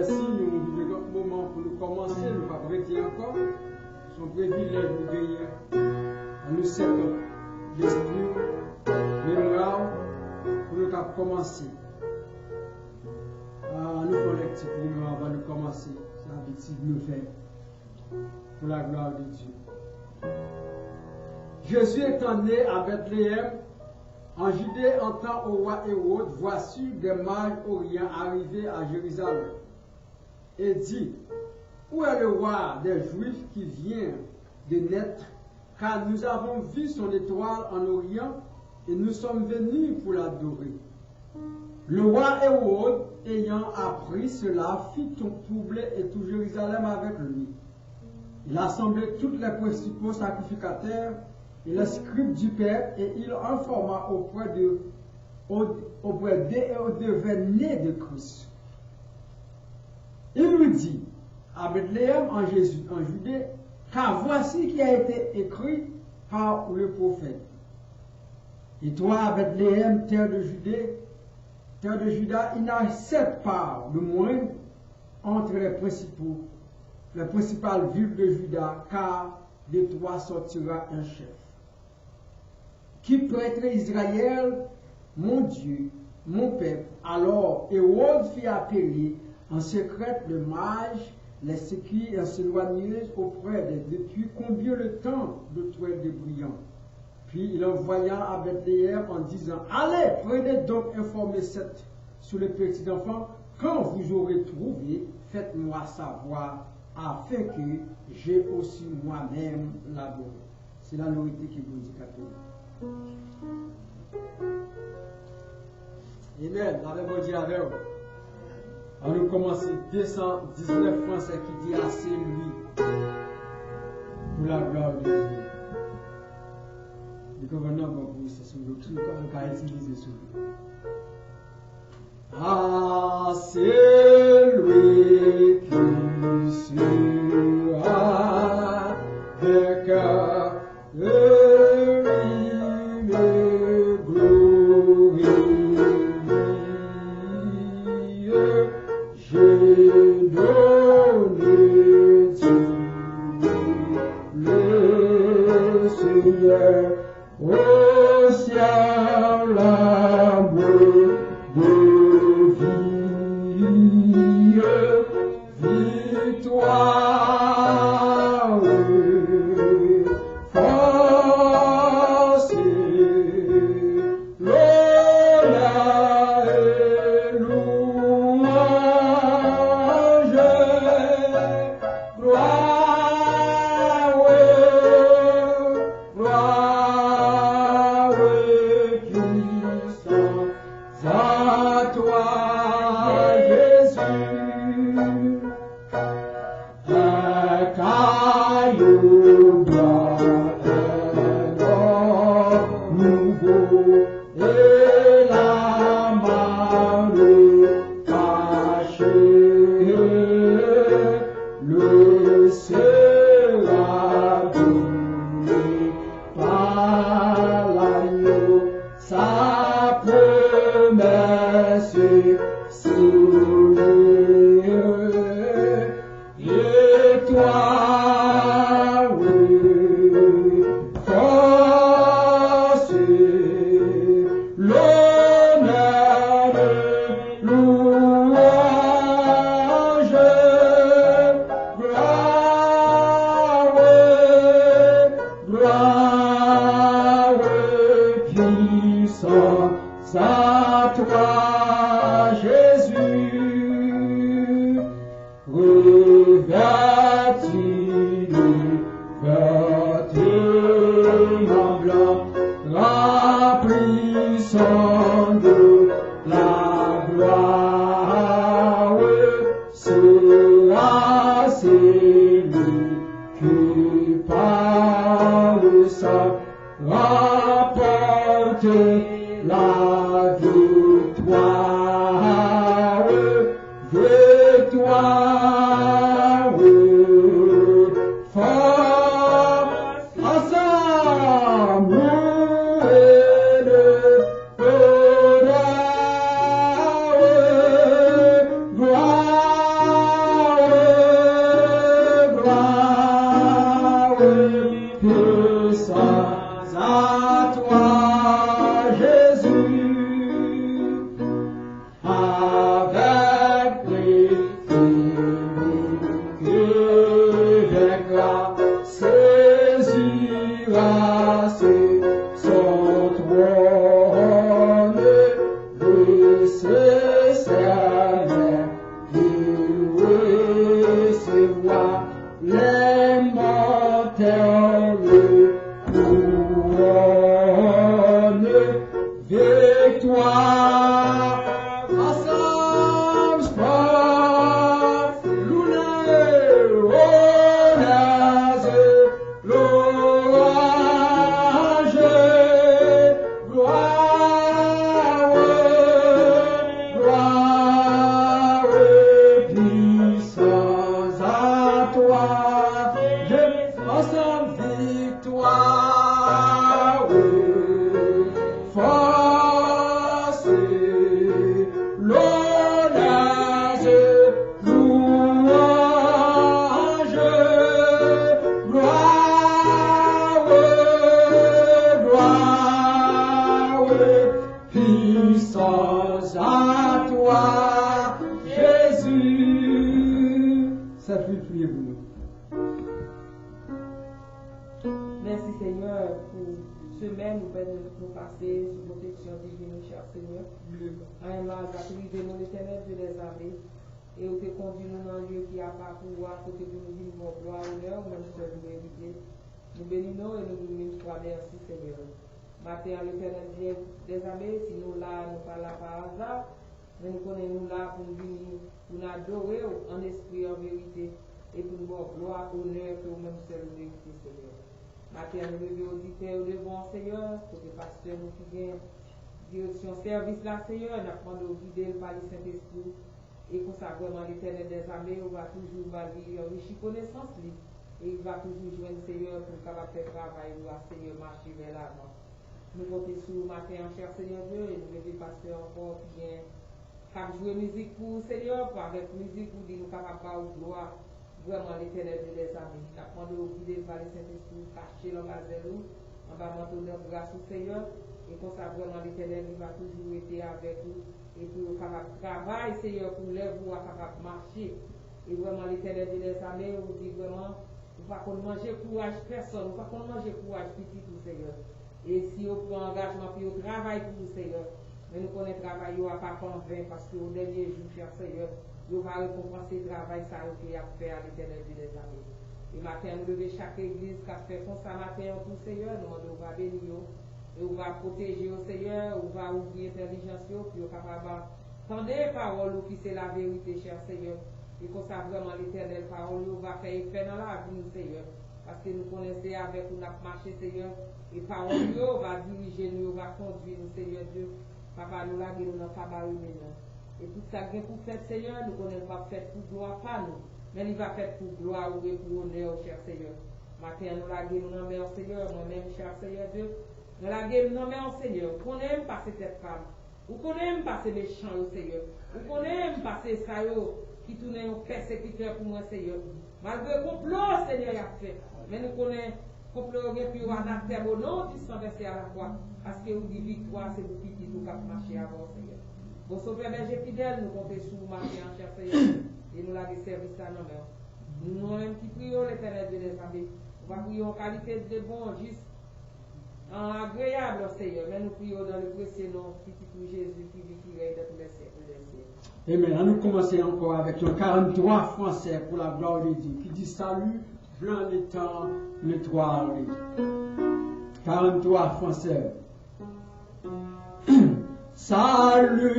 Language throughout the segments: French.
merci, nous vivons un moment pour nous commencer, nous ne pas prêter encore. Son privilège nous gagner. Nous sommes l'esprit, mémoire, pour nous commencer. Nous collectons pour nous avant de commencer. C'est l'habitude de nous faire. Pour la gloire de Dieu. Jésus étant né à Bethléem, en Judée, entend au roi Hérode, voici des mages orients arrivés à Jérusalem, et dit, où est le roi des Juifs qui vient de naître, car nous avons vu son étoile en Orient, et nous sommes venus pour l'adorer. Le roi Hérode, ayant appris cela, fit troubler et tout Jérusalem avec lui. Il assemblait tous les principaux sacrificateurs et les scribes du peuple, et il informa auprès d'eux et devenait de Christ. Il lui dit, à Bethléem en Judée, car voici qui a été écrit par le prophète. Et toi, Bethléem, terre de Juda, il n'a sept parts de moins entre les principales villes de Juda, car de toi sortira un chef, qui prêterait Israël, mon Dieu, mon peuple. Alors Hérode fit appeler en secret le mage, les séquilles et s'éloignèrent auprès d'eux depuis combien le temps de toile de brillant. Puis il envoya à Bethléem en disant, allez, prenez donc informer sur les petits enfants, quand vous aurez trouvé, faites-moi savoir, afin que j'ai aussi moi-même l'adoré. C'est la vérité qui vous dit catholique. Amen. Avec mon Dieu avec vous. On nous commence 219 Français qui dit assez lui pour la gloire de Dieu. Le gouvernement va vous, c'est sur le truc qu'on va utiliser sur lui. Ah, c'est lui qui sera de cœur j'ai donné Dieu, le Seigneur, au ciel l'amour de vie, victoire, force, l'honneur et louange, gloire et puissance à toi, Jésus. Un caillou blanc, un homme nouveau, et la marée cachée, le sera donné par l'agneau, sa promesse signée. Et toi, oui, force, l'honneur, louange, gloire, puissance à toi, Jésus. Revêtis de vêtements blancs, remplissant de la gloire, sera celui qui par le sang remporte la victoire. Victoire, force, ensemble, et le honneur, gloire, puissance à toi, Jésus. Avec les avec la saisira son trône de ses serments, il recevra les mortels couronne victoire. Ensemble, sport, louer, honneur, louange, gloire, gloire, puissance à toi. Ensemble, victoire, force, l'honneur, louange, gloire, gloire, puissance à toi, Jésus. Cette nuit, priez-vous. Merci Seigneur pour semaine nous nous passer sous protection divine, cher Seigneur. Un mal va priver nous l'éternel de les armées et où te conduit nous dans un lieu qui a pas pouvoir côté de nous vivre gloire, honneur, même seul nous éviter. Nous bénissons et nous disons toi merci Seigneur. Matin l'éternel des armées, si nous là, nous pas là par hasard, mais nous connaissons là pour nous venir, pour nous adorer en esprit, en vérité, et pour nous voir gloire, honneur, que nous-mêmes seul nous éviter Seigneur. Matin, nous levons auditeurs devant Seigneur, pour que pasteur nous qui viennent direction service là, Seigneur, nous apprenons à guider par le Saint-Esprit, et qu'on ça vraiment l'éternel des armées, on va toujours valider enrichir connaissance, et il va toujours joindre Seigneur pour capable faire travail, nous à Seigneur marcher vers l'avant. Nous comptons sur le matin, cher Seigneur Dieu, et nous levons pasteur encore qui vient jouer musique pour Seigneur, avec musique pour dire nous capables de gloire. Vraiment l'éternel de les amis. Apprendre au guider par le Saint-Esprit, cacher l'embazelle, en bas manteau de grâce au Seigneur, et comme ça vraiment l'éternel il va toujours être avec vous, et pour capable travailler, Seieur, pour lèvres ou capable marcher. Et vraiment l'éternel de les amis, vous dit vraiment, vous ne pouvez pas manger courage personne, vous ne pouvez pas manger courage petit tout Seieur. Et si vous prenez engagement, puis vous travaillez pour vous Seieur, mais nous connaissons le travail, vous n'avez pas convaincu, parce que au dernier jour, cher Seieur, nous va récompenser le travail ça qui a fait à l'éternel de les amis. Et matin, nous devons chaque église qui a fait comme ça matin pour le Seieur, nous va bénir, et on va protéger au Seieur, on va ouvrir l'intelligence, puis on va capable d'entendre les paroles qui c'est la vérité, cher Seieur. Et comme ça, vraiment, l'éternel parole, on va faire effet dans la vie, Seieur. Parce que nous connaissons avec nous, nous marché, Seieur, et parole, on va diriger nous, on va conduire nous, Seieur Dieu. Papa, nous la nous n'avons pas barré maintenant. Et tout ça que pour faire Seigneur, nous connaissons pas faire pour gloire pas nous, mais il va faire pour gloire ou pour honneur, cher Seigneur. Matin, nous la nous n'en meilleur Seigneur, moi-même, cher Seieur Dieu. Nous la nous n'en meilleur Seigneur. Vous connaissez pas cette femme. Vous connaissez pas ces méchants, Seigneur. Vous connaissez pas ces saillots qui tournent au persécuteur pour moi, Seigneur. Malgré le complot, Seigneur, il a fait. Mais nous connaissons complot et puis on a terre au nom du sang versé à la croix. Parce que vous dites victoire, c'est vous qui nous cap marcher avant, Seieur. Bon sauveur berger fidèle, nous comptons sur vous marcher en cher Seigneur. Et nous l'avons servi ça non mais. Nous-mêmes qui prions l'éternel de les amis. Nous va prier en qualité de bon, juste, en agréable, Seigneur. Mais nous prions dans le précieux nom, petit pour Jésus qui vit, qui règne de tous les siècles des siècles. Amen. Nous commençons encore avec le 43 français pour la gloire de Dieu, qui dit salut, blanc les temps, l'étoile. 43 français. Salut,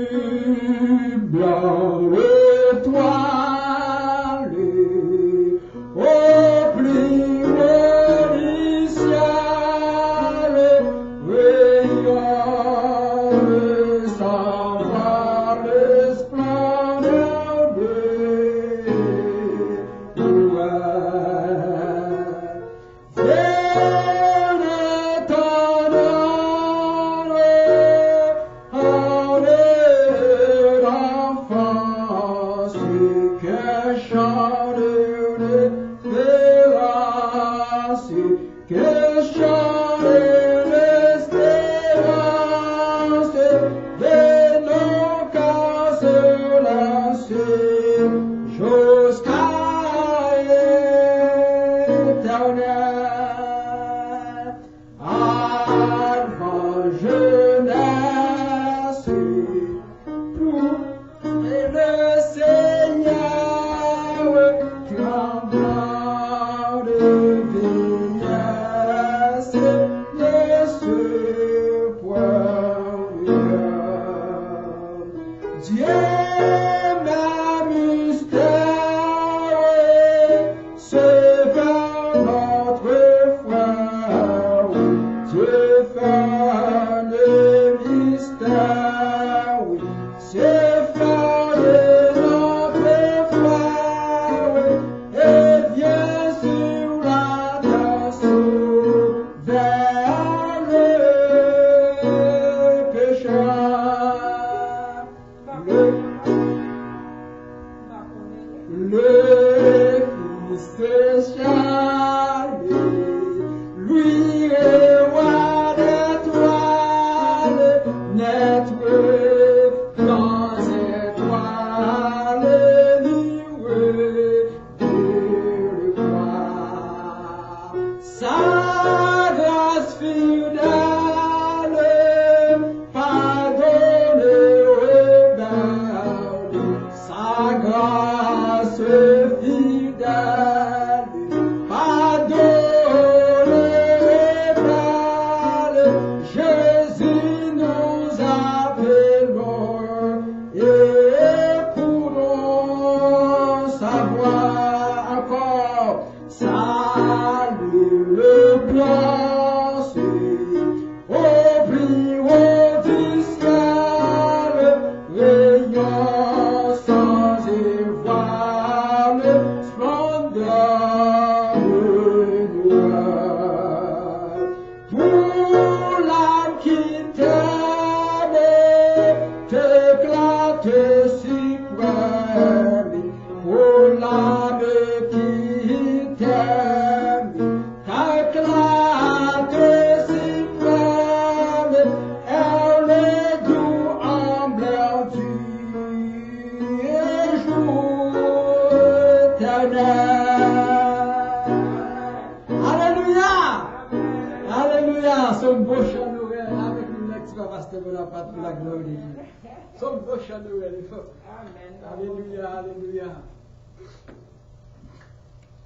blanc l'étoile, au plus haut du ciel, rayonne sans voir le splendeur de que éternel, avant jeunesse, pour et le Seigneur, tremblant de vieillesse, ne se poignard. Dieu m'a mystère, c'est vers notre foi, oui. Dieu fait le mystère, oui. C'est faire notre foi, oui. Et vient sur la terre vers le pécheur. Le Fils spécial, lui est roi d'étoiles, naître dans étoiles, livré de le croire. Sa grâce fidèle, pardonne rebelle, sa grâce fidèle, pardonne rebelle, Jésus nous appelons et pourrons savoir encore, salut le place, oublions du ciel, rayon sans évoile, splendeur noire. Pour l'âme qui t'aime, t'éclate suprême. Pour l'âme qui t'aime, t'éclate suprême. Elle est doux emblème du jour éternel. Alléluia! Alléluia! Son beau chant Noël avec une lecture pasteur Bonaparte pour la gloire de Dieu. Son beau chant Noël, il faut. Amen. Alléluia, alléluia.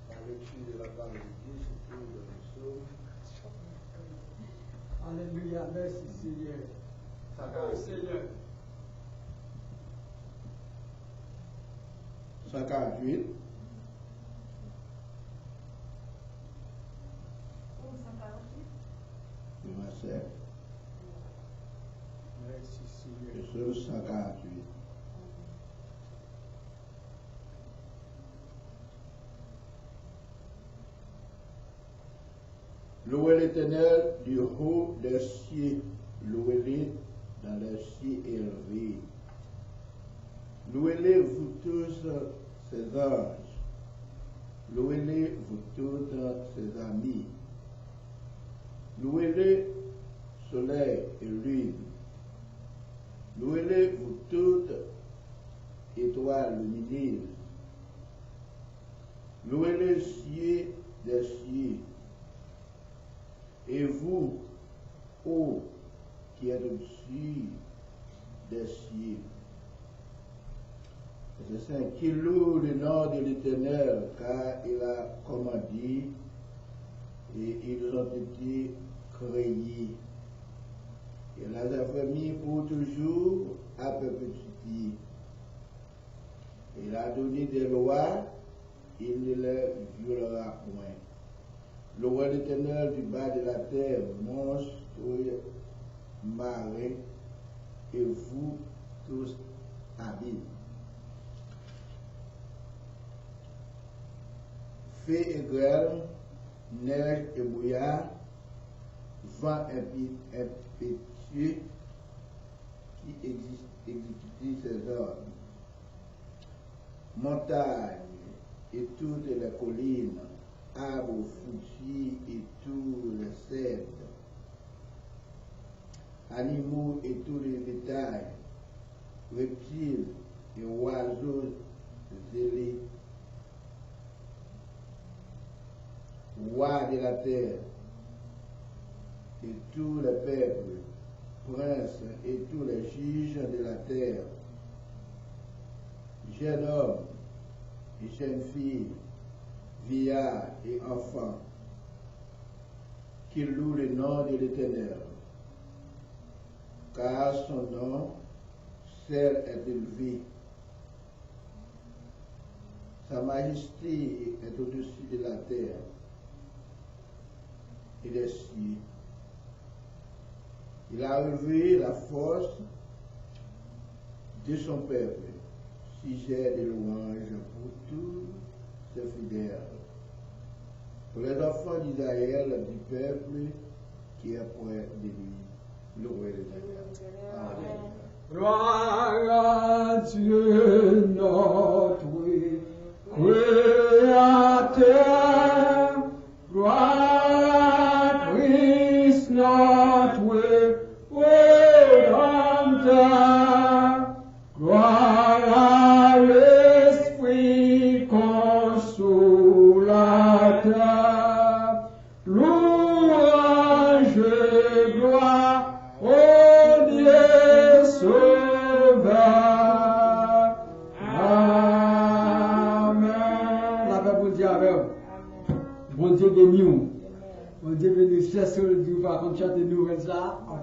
La lecture de la parole de Dieu se trouve dans le psaume Alléluia, merci Seigneur. Merci Seigneur. 148. Le verset. Merci Seigneur. Le psaume 148. Louez l'Éternel du haut des cieux, louez-le dans les cieux élevés. Louez-le, vous tous, ses anges. Louez-le, vous toutes, ses amis. Louez-le, soleil et lune. Louez-le, vous toutes, étoiles lumineuses. Louez-le, cieux des cieux. Et vous, ô qui êtes au-dessus des cieux. C'est ça qui loue le nom de l'Éternel, car il a commandé et ils ont été créés. Il les a mis pour toujours à perpétuité. Il a donné des lois, il ne les violera point. Le roi l'Éternel du bas de la terre, monstre, marin, et vous tous habiles. Feu et grêle, neige et brouillard, vent impétueux qui exécute ses ordres. Montagnes et toutes les collines, arbres fruitiers et tous les cèdres, animaux et tous les bétails, reptiles et oiseaux zélés, rois de la terre, et tous les peuples, princes et tous les juges de la terre, jeunes hommes et jeunes filles, vieillards et enfants, qui louent le nom de l'Éternel, car son nom seul est élevé. Sa majesté est au-dessus de la terre et des cieux. Il a relevé la force de son peuple, sujet de louange pour tous ses fidèles, pour les enfants d'Israël, du peuple qui est près de lui. Louez l'Éternel. Amen. Gloire à Dieu notre Créateur, gloire à Christ notre Rédempteur, gloire à l'Esprit consolateur, louange et gloire au Dieu sauveur. Amen. La paix pour Dieu avec vous. Bon Dieu béni vous. Bon Dieu béni, c'est ce que Dieu va chanter nouvelles là. On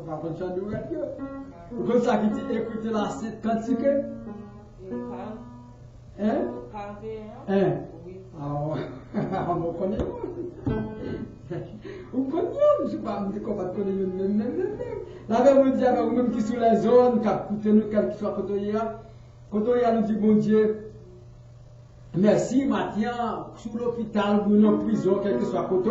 va chanter nouvelles. Vous comme ça qui dit écoutez la sainte cantique. Hein? Hein? Ah, on connaît. Vous connaissez, je ne sais pas, je ne sais pas connaître même. La Bible nous dit avec vous-même qui sont les zones, qui écoutez nous, quel que soit côté nous dit bon Dieu, merci, Mathieu, sur l'hôpital, ou dans la prison, quel que soit côté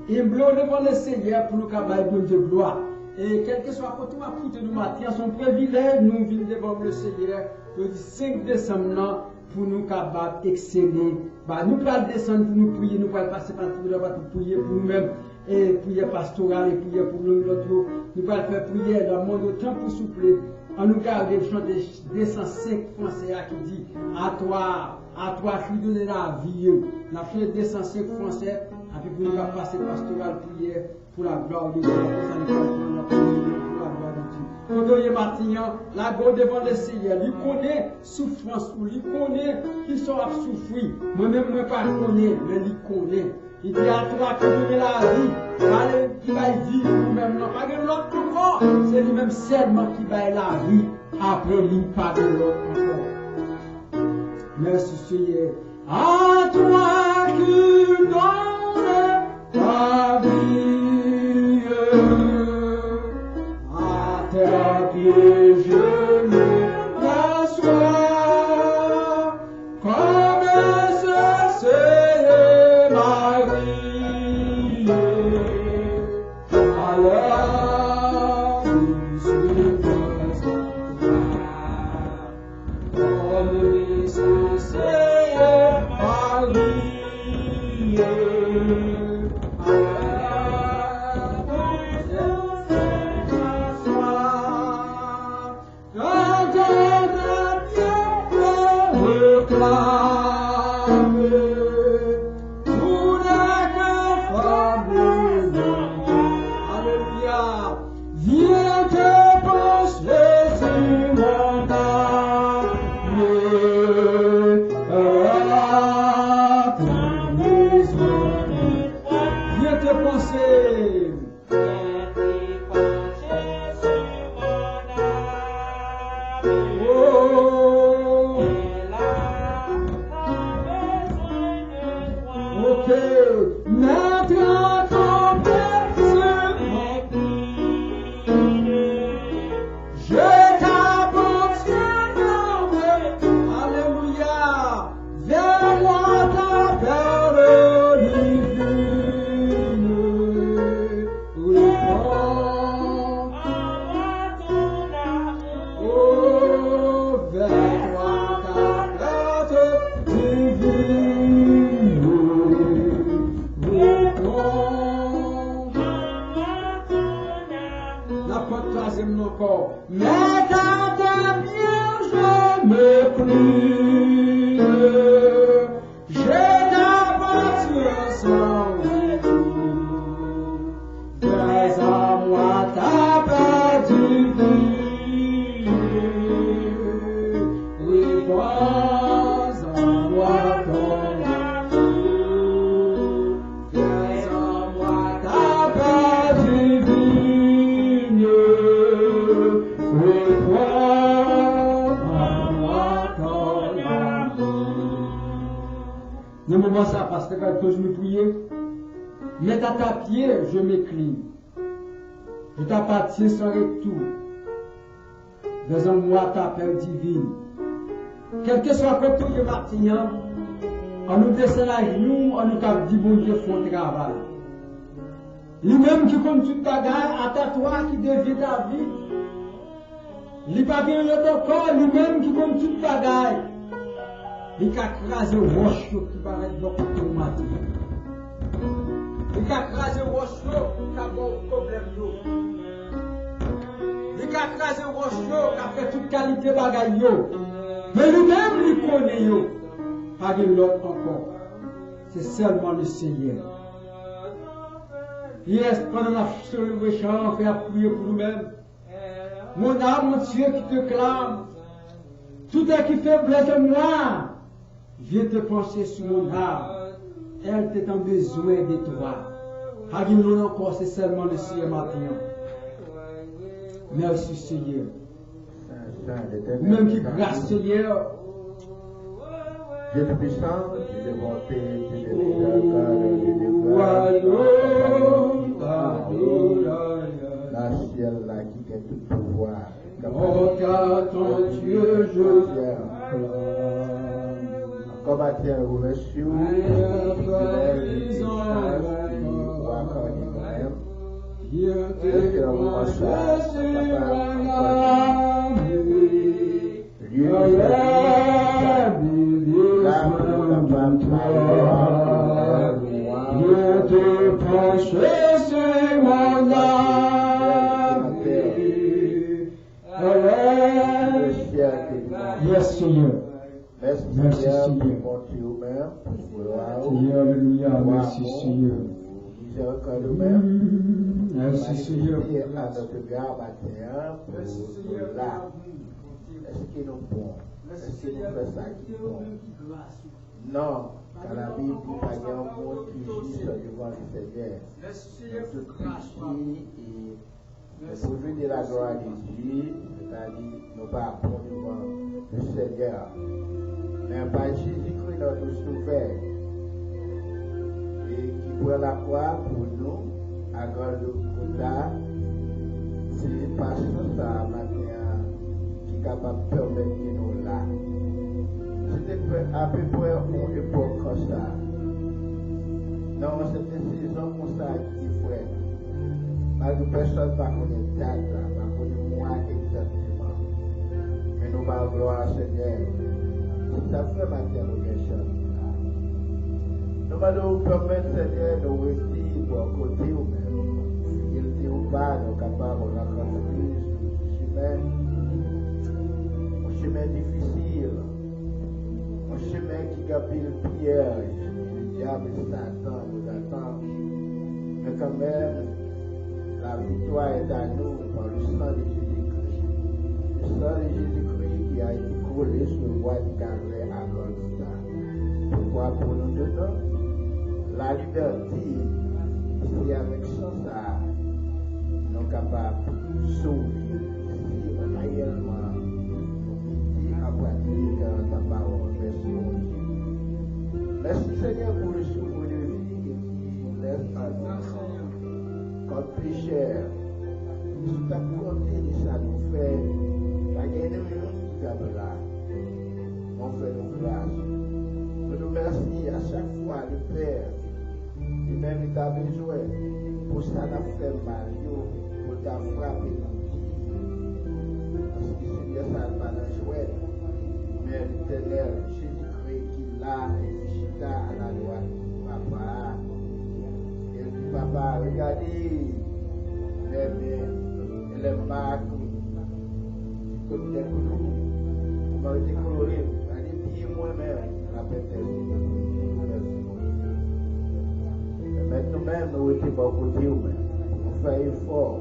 et nous devons le Seigneur pour nous cabaye bon Dieu gloire. Et quel que soit côté nous, Mathieu, son privilège, nous venons devant le Seigneur le 5 décembre pour nous capables exceller. Nous allons descendre pour nous prier, nous allons passer par tout le monde pour prier pour nous-mêmes, et prier pastorale, et prier pour nous autres. Nous allons faire prier dans le monde autant pour souffler. On nous garde le chant des 205 français qui dit à toi, je suis donné la vie. On a fait 205 français, et puis pour nous passer pastorale, prier pour la gloire de Dieu. Pour la gloire de Dieu. Quand on est matin, la gloire devant le Seigneur, il connaît souffrance, il connaît qui sont à souffrir. Moi-même, je ne pas connais, mais il connaît. Il dit à toi qui donne la vie, qui va vivre nous-mêmes. Pas de l'autre encore, c'est lui-même seulement qui va la vie. Après lui, pas de l'autre encore. Merci Seigneur. À toi qui donne la vie. À tes pieds je me m'assois, comme c'est Marie. Alors, je présente comme c'est Marie. sans retour. Fais à moi ta paix divine, réponds en moi ton amour. Fais en moi ta paix divine, réponds en moi ton amour. Ne me vois ça parce que quand je me priais, mets à ta pied, je m'écline. Je t'appartiens sans retour. Fais en moi ta paix divine. Quel que soit le côté de matin, on nous descend à genoux, on nous tape dit bon Dieu, son travail. Lui-même qui compte toute bagarre, à ta toi qui devient ta vie. Il pas bien le corps, lui-même qui compte toute bagarre. Il a crasé roche qui paraît dans le matin. Il a crasé roche qui a bon problème. Il a crasé roche qui a fait toute qualité de bagaille. Mais lui-même, il connaît. Pas de l'autre encore. C'est seulement le Seigneur. Yes, pendant la chant, on fait prier pour nous-mêmes. Mon âme, mon Dieu qui te clame. Tout est qui fait blesse de moi. Viens te pencher sur mon âme. Elle t'est en besoin de toi. Pas de l'autre encore, c'est seulement le Seigneur maintenant. Merci Seigneur. Même qui grâce Seigneur. Dieu Tout-Puissant, tu es monté, tu es la ciel là qui a tout pouvoir. Oh, car ton Dieu, je Comme à terre reçu, Dieu te penche sur mon âme. Dieu te penche sur mon âme. Yes, Seigneur. Merci, Seigneur. Alléluia. Merci, Seigneur. Merci, Seigneur. À notre garde matin pour là. Est-ce qu'il nous bon? Est-ce qu'il nous fait ça qui est bon? Non, car la Bible dit qu'il y a un monde qui gît devant le Seigneur. Tout ici et le produit de la gloire de Dieu, c'est-à-dire nous pas bon devant le Seigneur. Mais par Jésus-Christ notre sauveur et qui prend la croix pour nous à Golgotha, c'est par ça matin qui est capable de permettre nous là. C'était à peu près une époque comme ça. Dans cette saison comme ça qui fait, malgré personne ne connaît date, ne connaît moi exactement. Mais nous allons gloire à Seigneur. Ça fait matin nous question. Nous allons permettre Seigneur de rester pour côté ou même. Il dit ou pas, nous sommes capables de rencontrer un chemin difficile. Un chemin qui a pile piège, le diable Satan nous attend. Mais quand même, la victoire est à nous par le sang de Jésus-Christ. Le sang de Jésus-Christ qui a été coulé sur le bois du Calvaire à Golgotha. Pourquoi pour nous dedans? La liberté, c'est avec ça, nous sommes capables de sauver, si réellement nous à pratiquer ta parole. Merci Seigneur pour le souffle de vie qui laisse à nous comme pécheur. Si ta volonté de ça nous fait, pas gagner nous qui sommes là. On fait nos grâces. Nous nous remercions à chaque fois le Père. Et même il t'a besoin pour ça n'a fait mal, pour t'a frappé. Parce que Seigneur ça n'a pas joué. Mais l'Éternel, Jésus-Christ qui l'a à la droite, papa. Et puis papa, regardez les marques comme des clous. Vous m'avez décoloré, regardez bien moi-même, la bête. nous-mêmes, nous étions pas côté, on fait effort.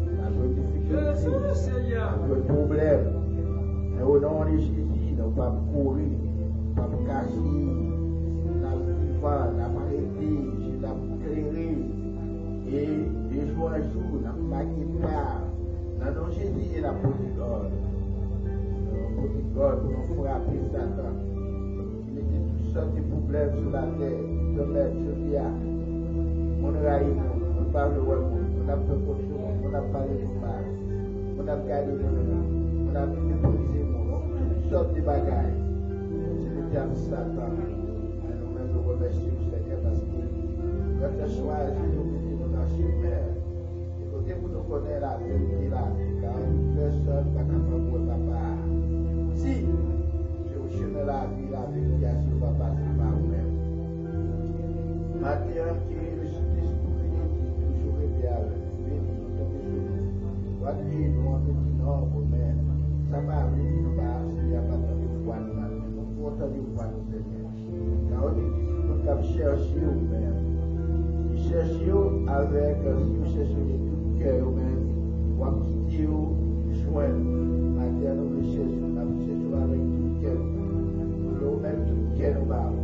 On a nos difficultés, nos problèmes. Mais au nom de Jésus, nous ne pas courir, nous ne pas cacher, nous ne pas vivre, nous ne pas arrêter, nous ne pas éclairer. Et de jour en jour, nous ne pas quitter. Dans nos Jésus et la petite God. La petite God, nous frapper Satan. Il était tout sortes de problèmes sur la terre. De mettre sur le terre. On a raillé, on parle de monde, on a fait quelque chose, on a parlé de mal, on a gardé le monde, on a mémorisé le monde, toutes sortes de bagailles. C'est le diable Satan. Et nous-mêmes nous remercions le Seigneur parce que quand tu as choisi de venir dans la chemin, et côté pour nous connaître la vérité là, car personne ne va capable de papa. Si je vous chemin la vie, la vérité, je ne vais pas passer par vous-même. Matin, qui est le Saint-Esprit, toujours été avec nous, béni, tomber sur nous. Quand nous on dit non, mais ça va arriver, nous va, s'il n'y a pas de foi, nous pouvons entendre foi, nous Seigneur. Car on dit, nous devons chercher nous-mêmes. Chercher avec, si nous cherchons de tout cœur nous-mêmes, ou à quitter, joindre. Matin, nous cherchons avec tout cœur. Nous-mêmes, tout cœur nous va.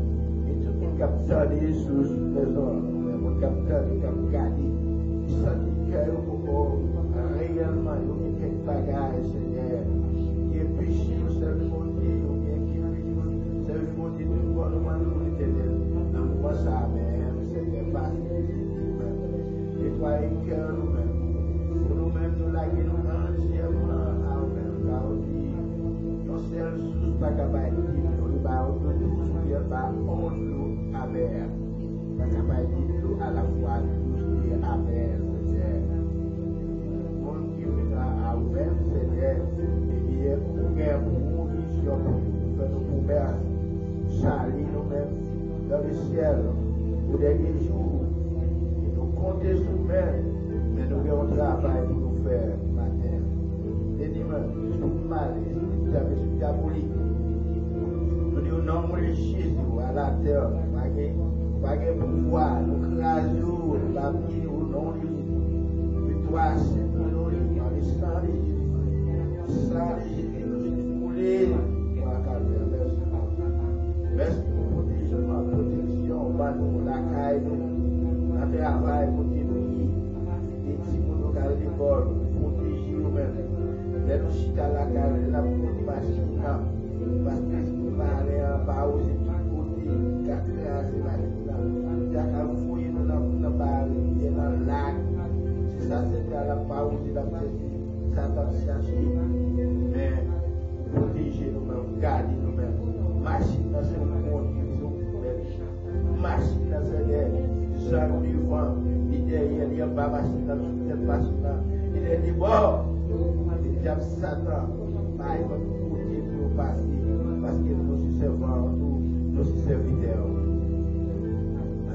Capteur de Jésus, présent, mon capteur de Capcadi, qui sentit que réellement, il y a quelques bagages, Seigneur, qui est péché, c'est le monde, c'est le monde du gouvernement de l'Éternel. Dans moi, ça, même, Seigneur, pas et toi, et cœur nous-mêmes, pour nous-mêmes, nous laguer nous entièrement à nous-mêmes, car on dit, non, c'est un sous bagaille, nous va tous, bien, on nous. Amen. Parce qu'on va dire à la fois tous et Amen, Seigneur. Mon Dieu à vous-même, Seigneur, et il est ouvert pour nous, mission pour faire nos promesses, salir nous-mêmes dans le ciel, pour des jours, et nous compter sur nous-mêmes, mais nous avons un travail pour nous faire matin. Et nous, tout mal, c'est diabolique. Nous disons non, mon Jésus à la terre. Pas de pouvoir, nous crasons, la vie au nom de Jésus. Mais toi, Seigneur, dans le sang de Jésus, nous sommes foulés pour la carrière. Merci pour ma protection, nous la caille, nous travail continue. Et si nous avons des bols, protéger nous-mêmes. Mais nous sommes à la carrière, la machine, parce que nous parlons pas aux études. C'est ça, c'est à la parole de la Jésus. Ça va chercher. Mais protéger nous-mêmes, garder nous-mêmes. Machine dans ce monde, machine dans ce monde, gens vivants, il y a pas machine dans cette machine. Il est dit bon, il y a Satan, il va nous protéger pour passer, parce que nous servons, nous serviteurs.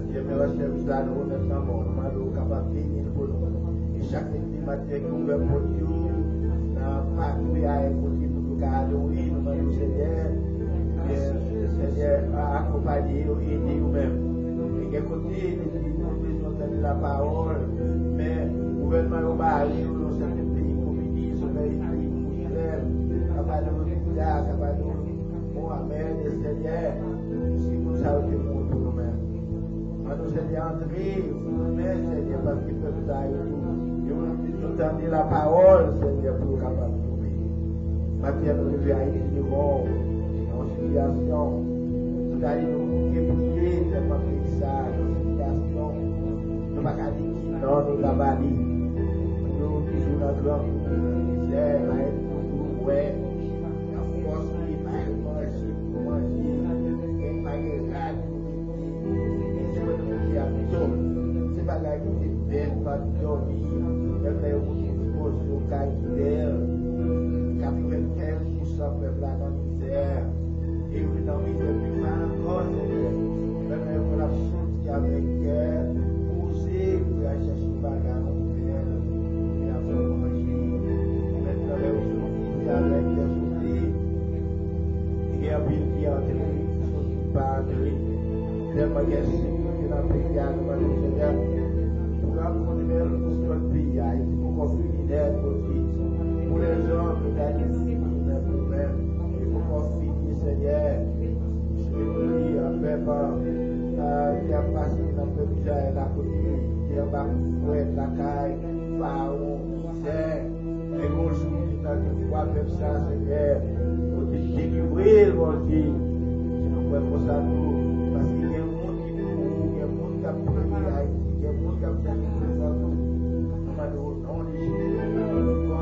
Dieu me recherche là, nous remettons nous capables de bénir pour nous. Et chaque matin qui ouvre pour Dieu, n'a pas trouvé à écouter pour nous garder, nous demandons Seigneur, Seigneur, accompagner nous, aider nous-mêmes. Et écouter, nous avons besoin de la parole, mais le gouvernement va aller dans certains pays communistes, dans les pays musulmans, capable de nous écouter, capable de nous Mohamed et Seigneur, si nous savons que pour nous-mêmes. Nous Seigneur entrer, mais Seigneur, parce que peuple nous entendez la parole, Seigneur, pour nous capables de trouver. Maintenant, nous devons aller nous voir en situation. Nous allons nous prier, tellement que ça, en situation. Nous ne pouvons pas dire non, nous avons dit. Nous toujours dans le grand misère, nous ouais, la force qui va manger pour manger, et pas de c'est pas la qui est belle, pas de dormir, elle fait une pause au cas d'hiver, 95% peuple là dans la misère, et vous n'en mettez plus mal encore, elle fait pour la sortie avec elle, pousser, pour aller chercher une bagarre en fer, et après manger, maintenant elle est avec des outils, il y a bien qui a été par tellement qu'il y a dans le pays, Seigneur, notre pays, Haïti, pour qu'on finisse d'aide, pour les gens qui gagnent ici, pour nous-mêmes, et pour qu'on finisse, Seigneur, je prie, en fait, qui a passé dans le déjà et la côté, qui a passé la caille, Pharaon, misère, et aujourd'hui, dans le fois comme ça, Seigneur, pour te délivrer, mon Dieu, si nous pouvons pour ça, nous, parce qu'il y a un monde qui nous, il y a un monde qui a pris Haïti, il y a un monde qui a pris nous, nous non,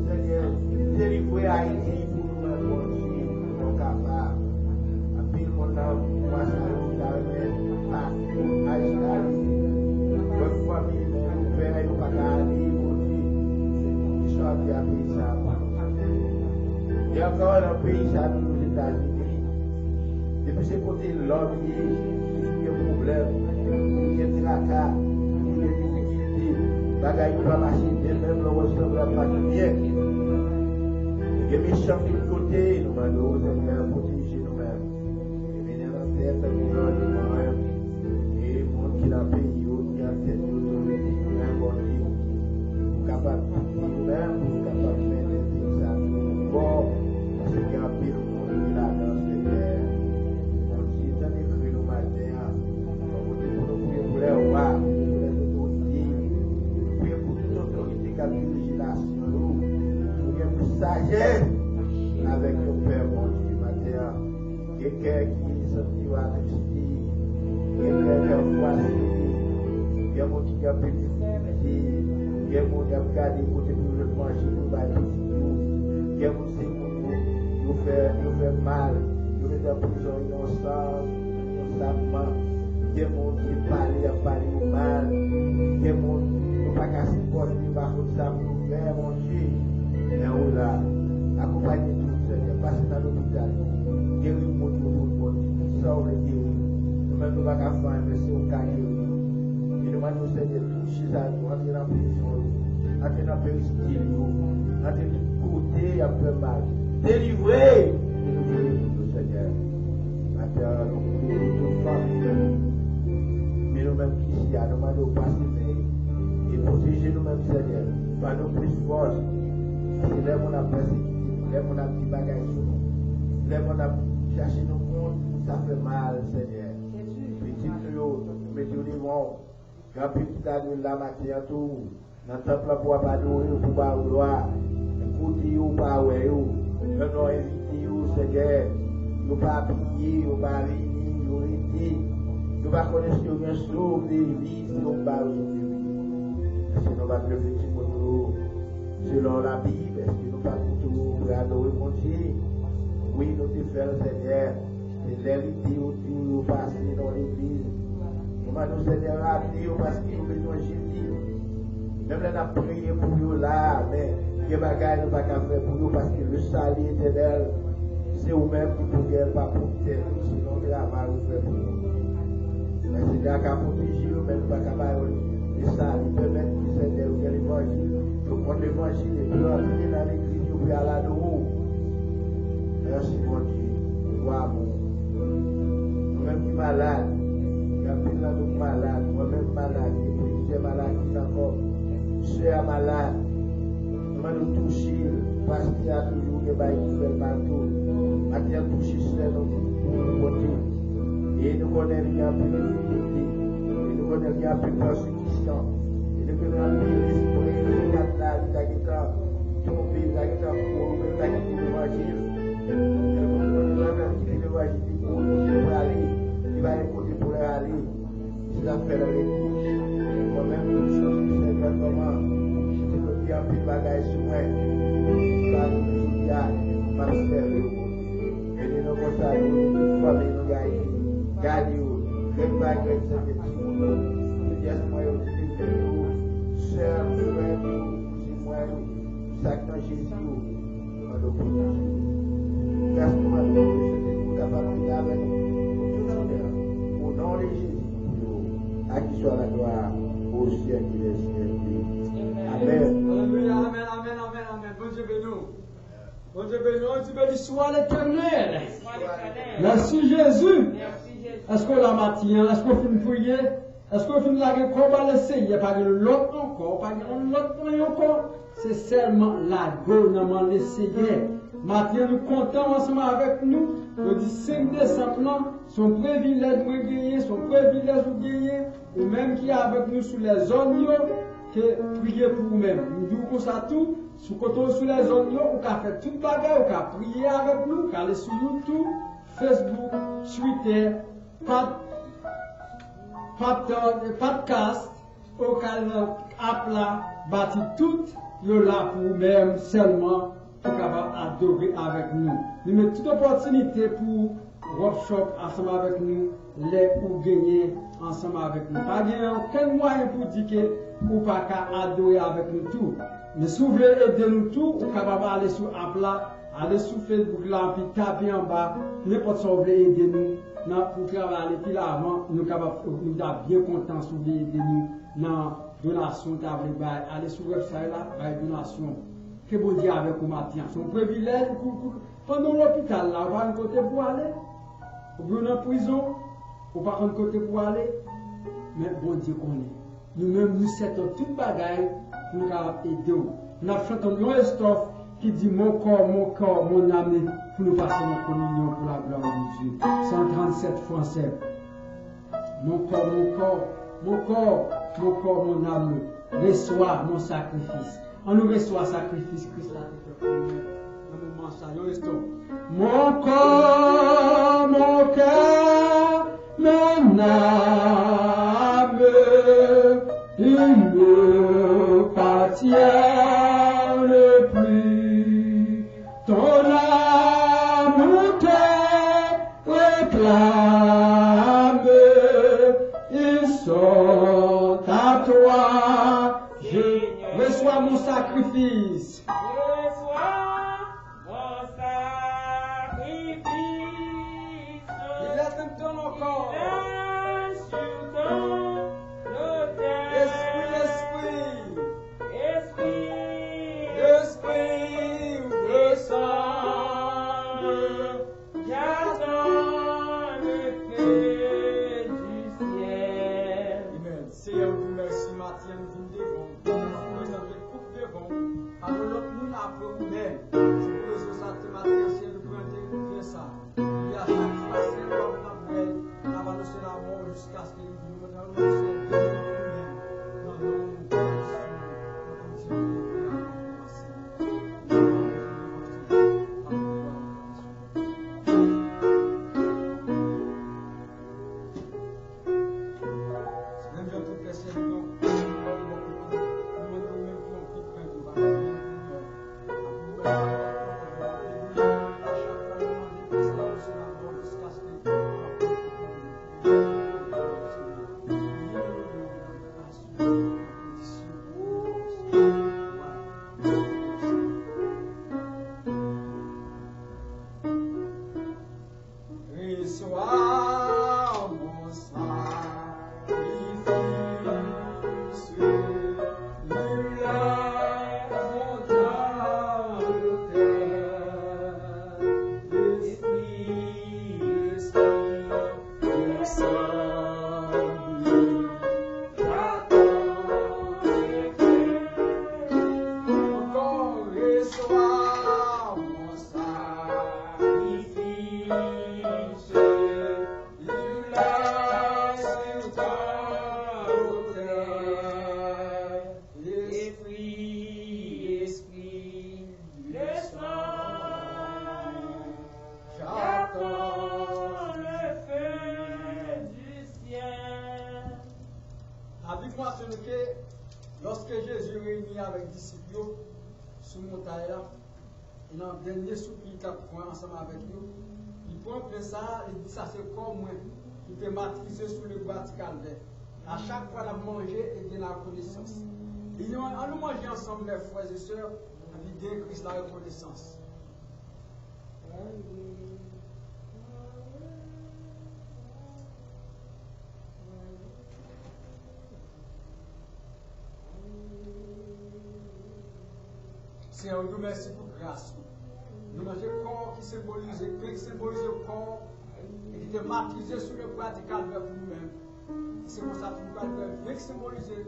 Seigneur, délivrer Haïti pour nous, mon Dieu, nous sommes capables. À pile mon âme, moi, c'est le carnet, pas, aïe, votre famille, nous père, nous pas garder, mon Dieu, qui soit bien payé ça. Il y a encore un pays, ça, nous, aux États-Unis. Depuis ce côté, l'homme, il y a un problème, il y a un tracas, il y a des difficultés, bagaille pas marcher, même le ressemble pas bien. Il y a des méchants de tous côtés, nous allons nous protéger nous-mêmes. Et bien, dans la terre, nous-mêmes, et le monde qui l'a payé, qui a tête d'autorité, nous-mêmes, nous capables de nous-mêmes, nous capables de faire des things bon, parce qu'il y a un peu de monde qui l'a dans cette terre. On dit, dans les cris le matin, on dit pour nous prier pour les rois, pour les autorités, prier pour toute autorité qui a dirigé la nation, pour qu'il y ait une sagesse avec le Père, mon Dieu, matin. Quelqu'un qui s'en va avec lui, quelqu'un qui a choisi, quelqu'un qui a pu quelqu'un qui a gardé pour te manger, pour quelqu'un qui fait mal, qui est en prison innocent, innocemment, quelqu'un qui parle mal, quelqu'un qui n'a pas qu'à se porter, par contre, ça nous fait, mon Dieu, et on l'a accompagné tout Seigneur, passer dans l'hôpital, guérir le monde, sauve le guérir, nous-mêmes nous ne pouvons pas faire, mais c'est au cas guérir. Et nous demandons Seigneur, toucher ça, nous entrer dans la prison, entrer dans la péristyle, entrer de côté après mal. Délivrer nous, Seigneur. Maintenant, nous prions toute famille. Mais nous-mêmes qui ici, nous demandons de passer et protéger nous-mêmes, Seigneur. Par nos plus force. Parce que là, on a persécuté, là, on a petit bagage sur nous. Là, on a cherché nos comptes, ça fait mal, Seigneur. Petit nous, mettons les monts. Quand petit à nous, la matière, tout. Dans le temple, pour pas adorer, pour pas vouloir. Écoutez, ou pas, ouais, ou. Nous avons invité, Seigneur. Nous ne pas prier, nous ne pas réunir, nous réunir. Nous ne pas connaître que nous sauve des vies, nous ne pas sauver. Parce que nous ne pas réfléchir pour nous. Selon la Bible, est-ce que nous ne pas pour adorer mon Dieu? Oui, nous te faisons, Seigneur. C'est l'hérité où nous passons dans l'église. Nous nous Seigneur rater parce que nous besoin de Jésus. Même là, nous prions pour nous là, mais il y a des bagages nous pas faire pour nous parce que le salut éternel, c'est vous-même qui pouvez pas protéger, sinon le travail vous fait pour nous. Mais c'est là qu'à protéger, même pas qu'à faire le salut, permettre que Seigneur ou l'évangile. Nous prenons l'évangile et nous entrer dans l'église, nous pouvons aller à nous. Merci mon Dieu, gloire à vous. Nous-mêmes qui malades, il y a plein de malades, moi-même malade, et puis j'ai malade qui encore, soeur malade. Nous toucher, parce qu'il y a toujours des bails qui font mal tout. Nous avons touché cela pour nous côté. Et nous connaissons qu'il y a plus de difficultés. Et nous connaissons qu'il y a plus de persécution. Et nous connaissons qu'il y a l'esprit, il y a de la vie, il y a tomber, il y a pour il y a l'évangile. Et nous connaissons qu'il y a l'évangile pour nous aller. Il va écouter pour aller. C'est la faire avec nous. Moi-même, nous sommes Seigneur comment. Il y a plus de bagages sur moi. Il y a plus de bagages. Et nous avons ça, nous famille, nous gagnons. Gagnons. Les bagages, c'est des petits mots. Il y a moi aussi, sœur, frère, c'est moi, sacré Jésus, nous allons protéger. Grâce à moi, nous allons capable avec nous. Au nom de Jésus, à qui soit la gloire, au ciel et les cieux. Amen. Alléluia, amen, amen, amen, amen. Bon Dieu béni. Bon Dieu béni, Dieu béni soit l'Éternel. Merci Jésus. Est-ce qu'on l'a matin? Est-ce qu'on finit de prier? Est-ce que vous n'avez pas essayé, pas de l'autre encore, pas de l'autre encore? C'est seulement la go, nous avons essayé. Maintenant, nous comptons ensemble avec nous. Le 5 décembre, son privilège de gagner, son privilège de gagner, ou même qui est avec nous sur les zones, que prier pour vous-même. Nous disons comme ça tout, sur les zones, on peut faire toute bagarre, on peut prier avec nous, on peut aller sur YouTube, Facebook, Twitter, podcast, au canal Apla, bâti tout, le là pour vous-même seulement pour capable adorer avec nous. Nous mettons toute opportunité pour workshop ensemble avec nous, les pour gagner ensemble avec nous. Pas gagner aucun moyen pour dire que vous pas qu'à adorer avec nous tout. Mais si vous voulez aider nous tout, vous capable aller sur Apla, aller sur Facebook là, puis taper en bas, n'importe si vous voulez aider nous, pour travailler, puis là avant, nous sommes bien contents si vous voulez aider nous dans donation, aller sur le website là, donation. Que bon Dieu avec vous matin. Son privilège, pendant l'hôpital là, on va un côté pour aller, ou bien en prison, ou pas un côté pour aller, mais bon Dieu connaît. Nous-mêmes, nous sommes toute bagaille pour nous aider. Nous chantons un strophe qui dit mon corps, mon âme, pour nous passer notre communion pour la gloire de Dieu. 137 français. Mon corps, mon âme, reçoit mon sacrifice. On nous reçoit sacrifice, Christ l'a fait pour nous. Dans moment ça, mon corps, mon cœur, mon âme, il ne appartiennent plus. Ton âme te réclame, ils sont à toi. Reçois mon sacrifice. Reçois mon sacrifice. Il est dans ton corps. Il est sur ton autel. Esprit, descend. J'attends le feu du ciel. Amen. Seigneur, nous merci, Mathieu, nous devons. Alors, nous avons nous-mêmes, c'est pour les autres matériels, nous pouvons faire ça. Il y a chaque fois, c'est comme la paix, nous avons annoncé la mort jusqu'à ce que nous nous annoncions nous-mêmes. Nous lorsque Jésus réunit avec les disciples sous montagne là, et dans le dernier souper qu'il a pris ensemble avec nous, il prend ça, il dit ça c'est comme moi qui était maîtrisé sous le bois de calvaire. À chaque fois qu'on mangeait, il y a la reconnaissance. Et nous mangeons ensemble, les frères et sœurs, avec des Christ la reconnaissance. Seigneur, nous merci pour grâce. Nous mangeons le corps qui symbolise le corps et qui est maîtrisé sur le bois du calvaire pour nous-mêmes. c'est pour ça que nous allons symboliser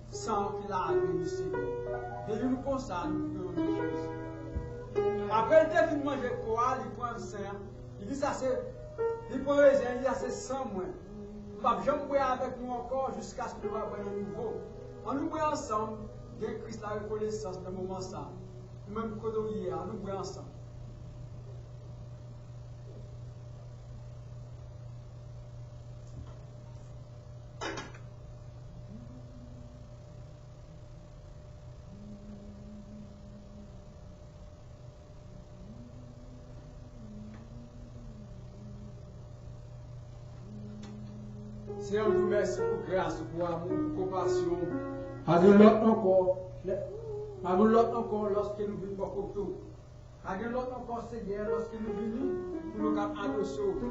sang qu'il a amené ici. Et nous pour ça, nous prions Jésus. Après le fait de manger quoi, il prend le sang. Il dit ça c'est. Il prend le sang, il dit ça c'est sang moins. Pas jamais boire avec nous encore jusqu'à ce que nous ayons un nouveau. En nous boire ensemble, il y a Christ la reconnaissance dans le moment ça. Même quand on y est, nous boire ensemble. Seigneur, nous merci pour grâce, pour amour, pour compassion. Pardon l'autre encore. Pardon l'autre encore lorsque nous venons pour tout. Pardon l'autre encore, Seigneur, lorsque nous venons pour nous adopter.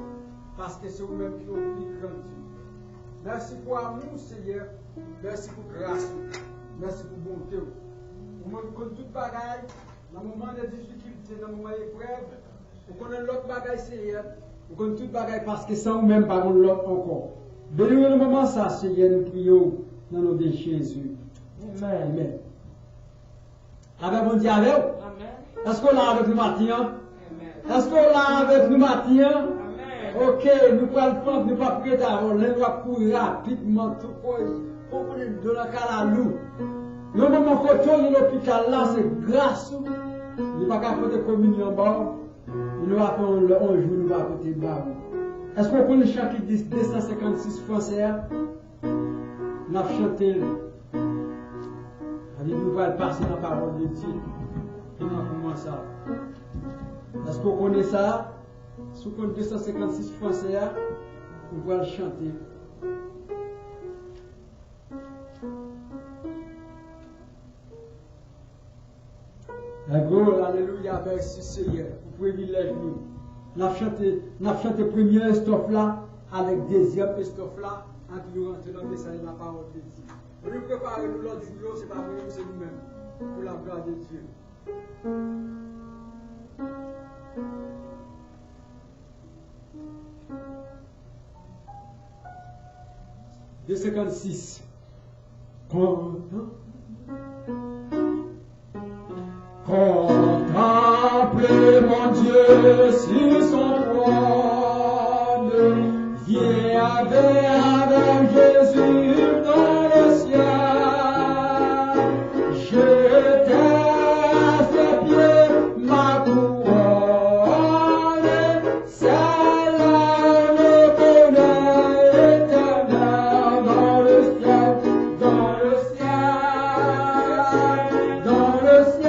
Parce que c'est vous-même qui nous plus grand Dieu. Merci pour amour, Seigneur. Merci pour grâce. Merci pour bonté. Nous connaissons toute bagaille. Dans le moment de difficulté, dans le moment d'épreuve, nous connaissons l'autre bagaille, Seigneur. Nous connaissons toute bagaille parce que sans nous-mêmes, pardon l'autre encore. Bénis-nous le moment ça, Seigneur, nous prions dans le nom de Jésus. Amen. Amen. Avec bon Dieu avec vous? Amen. Est-ce qu'on l'a avec nous matin? Amen. Est-ce qu'on l'a avec nous matin? Amen. Ok, nous prenons le temps, nous ne pas prier d'avant, nous allons courir rapidement, tout pour de la calalou. Le moment qu'on tourne de l'hôpital là, c'est grâce. Il n'est pas capable de communion en bas. Il nous va faire un jour, nous va côté de bas. Est-ce qu'on connaît chant qui dit 256 français? On a chanté. Nous allons passer la parole de Dieu. Comment ça? Est-ce qu'on connaît ça? Si on connaît 256 français, on va le chanter. Alléluia, merci Seigneur, pour privilège nous. Nous avons chanté première strophe là, avec deuxième strophe là, en qui nous rentrons dans le message de la parole de Dieu. Nous préparons l'autre jour, c'est pas nous, c'est nous-mêmes, pour la gloire de Dieu. De 56. Contemplez mon Dieu sur son trône, viens avec Jésus dans le ciel, jetez à ses pieds ma couronne, c'est là le bonheur éternel dans le ciel, dans le ciel, dans le ciel.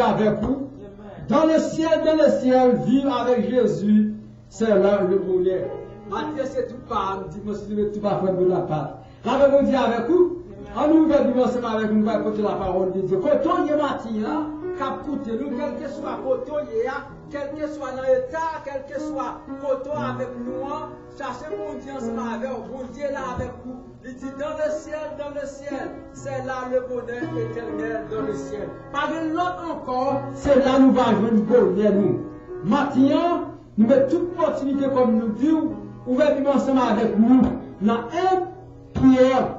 Avec vous, dans le ciel, vivre avec Jésus, c'est là le bonheur. Matthieu, c'est tout pas, dis-moi si tu veux tout pas faire de la part. Là, vous dire avec vous, en nous ouvert dimanche avec nous, va écouter la parole de Dieu. Quand on est matin, cap coûté nous, quel que soit côté, quel que soit dans l'état, quel que soit côté avec nous, cherchez mon Dieu ensemble avec vous, bon Dieu là avec vous. Il dit dans le ciel, c'est là le bonheur éternel dans le ciel. Par l'autre encore, c'est là nous va jouer le bonheur nous. Maintenant, nous mettons toute opportunité comme nous disons, ouvertement ensemble avec nous, dans 1 Pierre,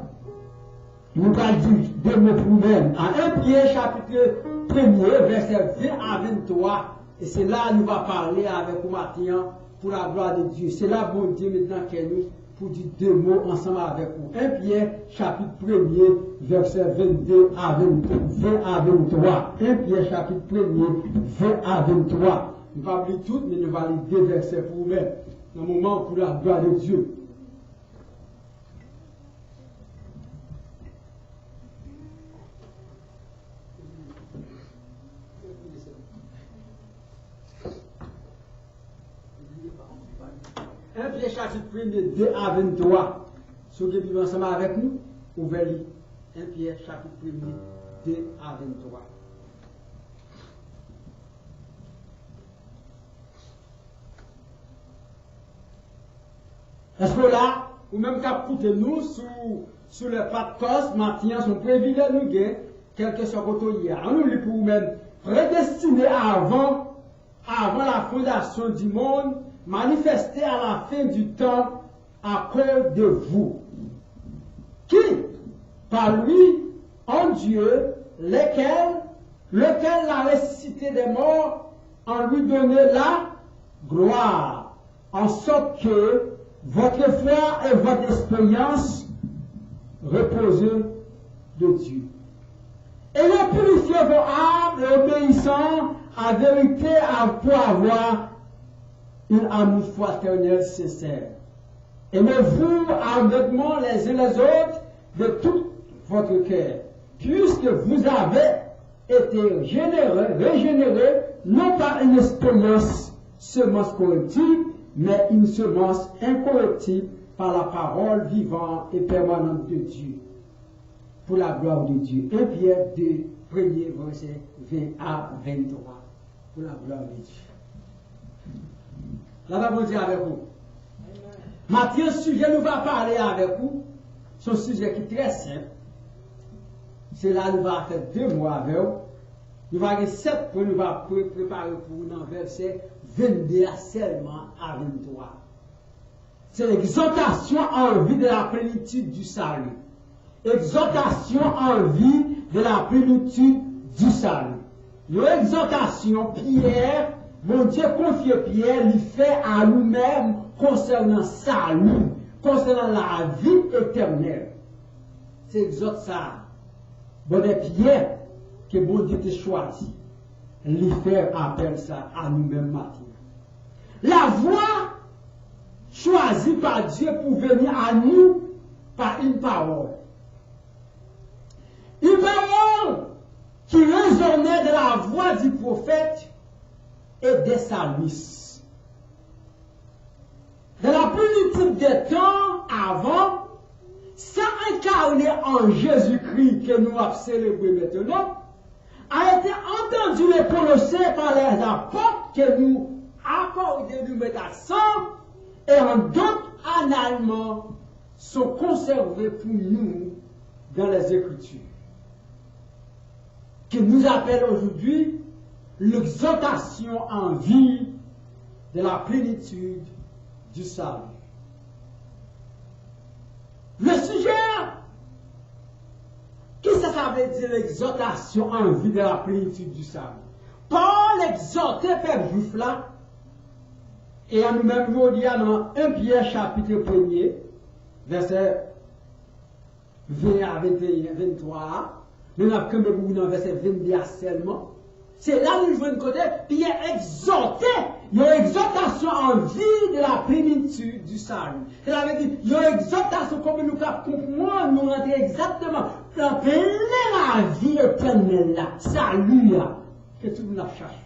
nous allons dire deux mots pour nous-mêmes. En 1 Pierre, chapitre 1er, verset 20 à 23, et c'est là nous va parler avec vous maintenant pour la gloire de Dieu. C'est là, bon Dieu, maintenant que nous, pour dire deux mots ensemble avec vous. 1 Pierre, chapitre 1er, verset 22 à 23. 1 Pierre, chapitre 1er, 20 à 23. Nous ne va pas lire tout, mais nous allons lire deux versets pour vous-même. Dans le moment pour la gloire de Dieu. Un Pierre chapitre 1er, 2 à 23. Ceux qui vivent ensemble avec nous, ouvrez lire. 1 Pierre chapitre 1er, 2 à 23. Est-ce que là, ou même qu'à écouter nous sous le pas de cause, maintenant, son privilège nous gagne, quel que soit côté hier. On nous lit pour nous-mêmes, prédestiné avant la fondation du monde, manifesté à la fin du temps à cause de vous. Qui, par lui, en Dieu, lequel l'a ressuscité des morts, en lui donnant la gloire, en sorte que votre foi et votre expérience reposent de Dieu. Et le purifier vos âmes et obéissant à la vérité pour avoir une amour fraternel sincère. Aimez-vous ardemment les uns les autres de tout votre cœur, puisque vous avez été régénérés, non par une expérience semence corruptible, mais une semence incorruptible par la parole vivante et permanente de Dieu, pour la gloire de Dieu. 1 Pierre 2, 1er verset 20 à 23, pour la gloire de Dieu. Là, on va dire avec vous. Maintenant, ce sujet nous va parler avec vous, c'est un sujet qui est très simple. C'est là nous va faire 2 mois avec vous. Nous va avoir 7 points, nous va préparer pour vous dans le verset 22 seulement à 23. C'est l'exhortation en vue de la plénitude du salut. Exhortation en vue de la plénitude du salut. L'exhortation, Pierre, mon Dieu confie Pierre, lui fait à nous-mêmes concernant salut, concernant la vie éternelle. C'est exhorte ça. Bon, Pierre, que bon Dieu t'a choisi, lui faire appel ça à nous-mêmes maintenant. La voie choisie par Dieu pour venir à nous par une parole. Une parole qui résonnait de la voix du prophète et des psalmistes. De la plénitude des temps avant, ça incarné en Jésus-Christ que nous avons célébré maintenant, a été entendu et prononcé par les apôtres que nous accordons nous mettre ensemble et en d'autres analements sont conservés pour nous dans les Écritures. Que nous appelle aujourd'hui l'exhortation en vue de la plénitude du salut. Le sujet, qu'est-ce que ça veut dire l'exhortation en vue de la plénitude du salut? Paul exhortait peuple juif là, et en nous-mêmes nous dit dans 1 Pierre chapitre 1er, verset 20 à 21, 23, nous avons comme vous dans verset 22 seulement. C'est là où nous jouons de côté, Pierre exhortait, il y a une exhortation en vue de la plénitude du salut. C'est veut dire, il y a une exhortation comme nous comprendre, nous rentrer exactement dans la vie éternelle là, salut là, que tout le monde cherche.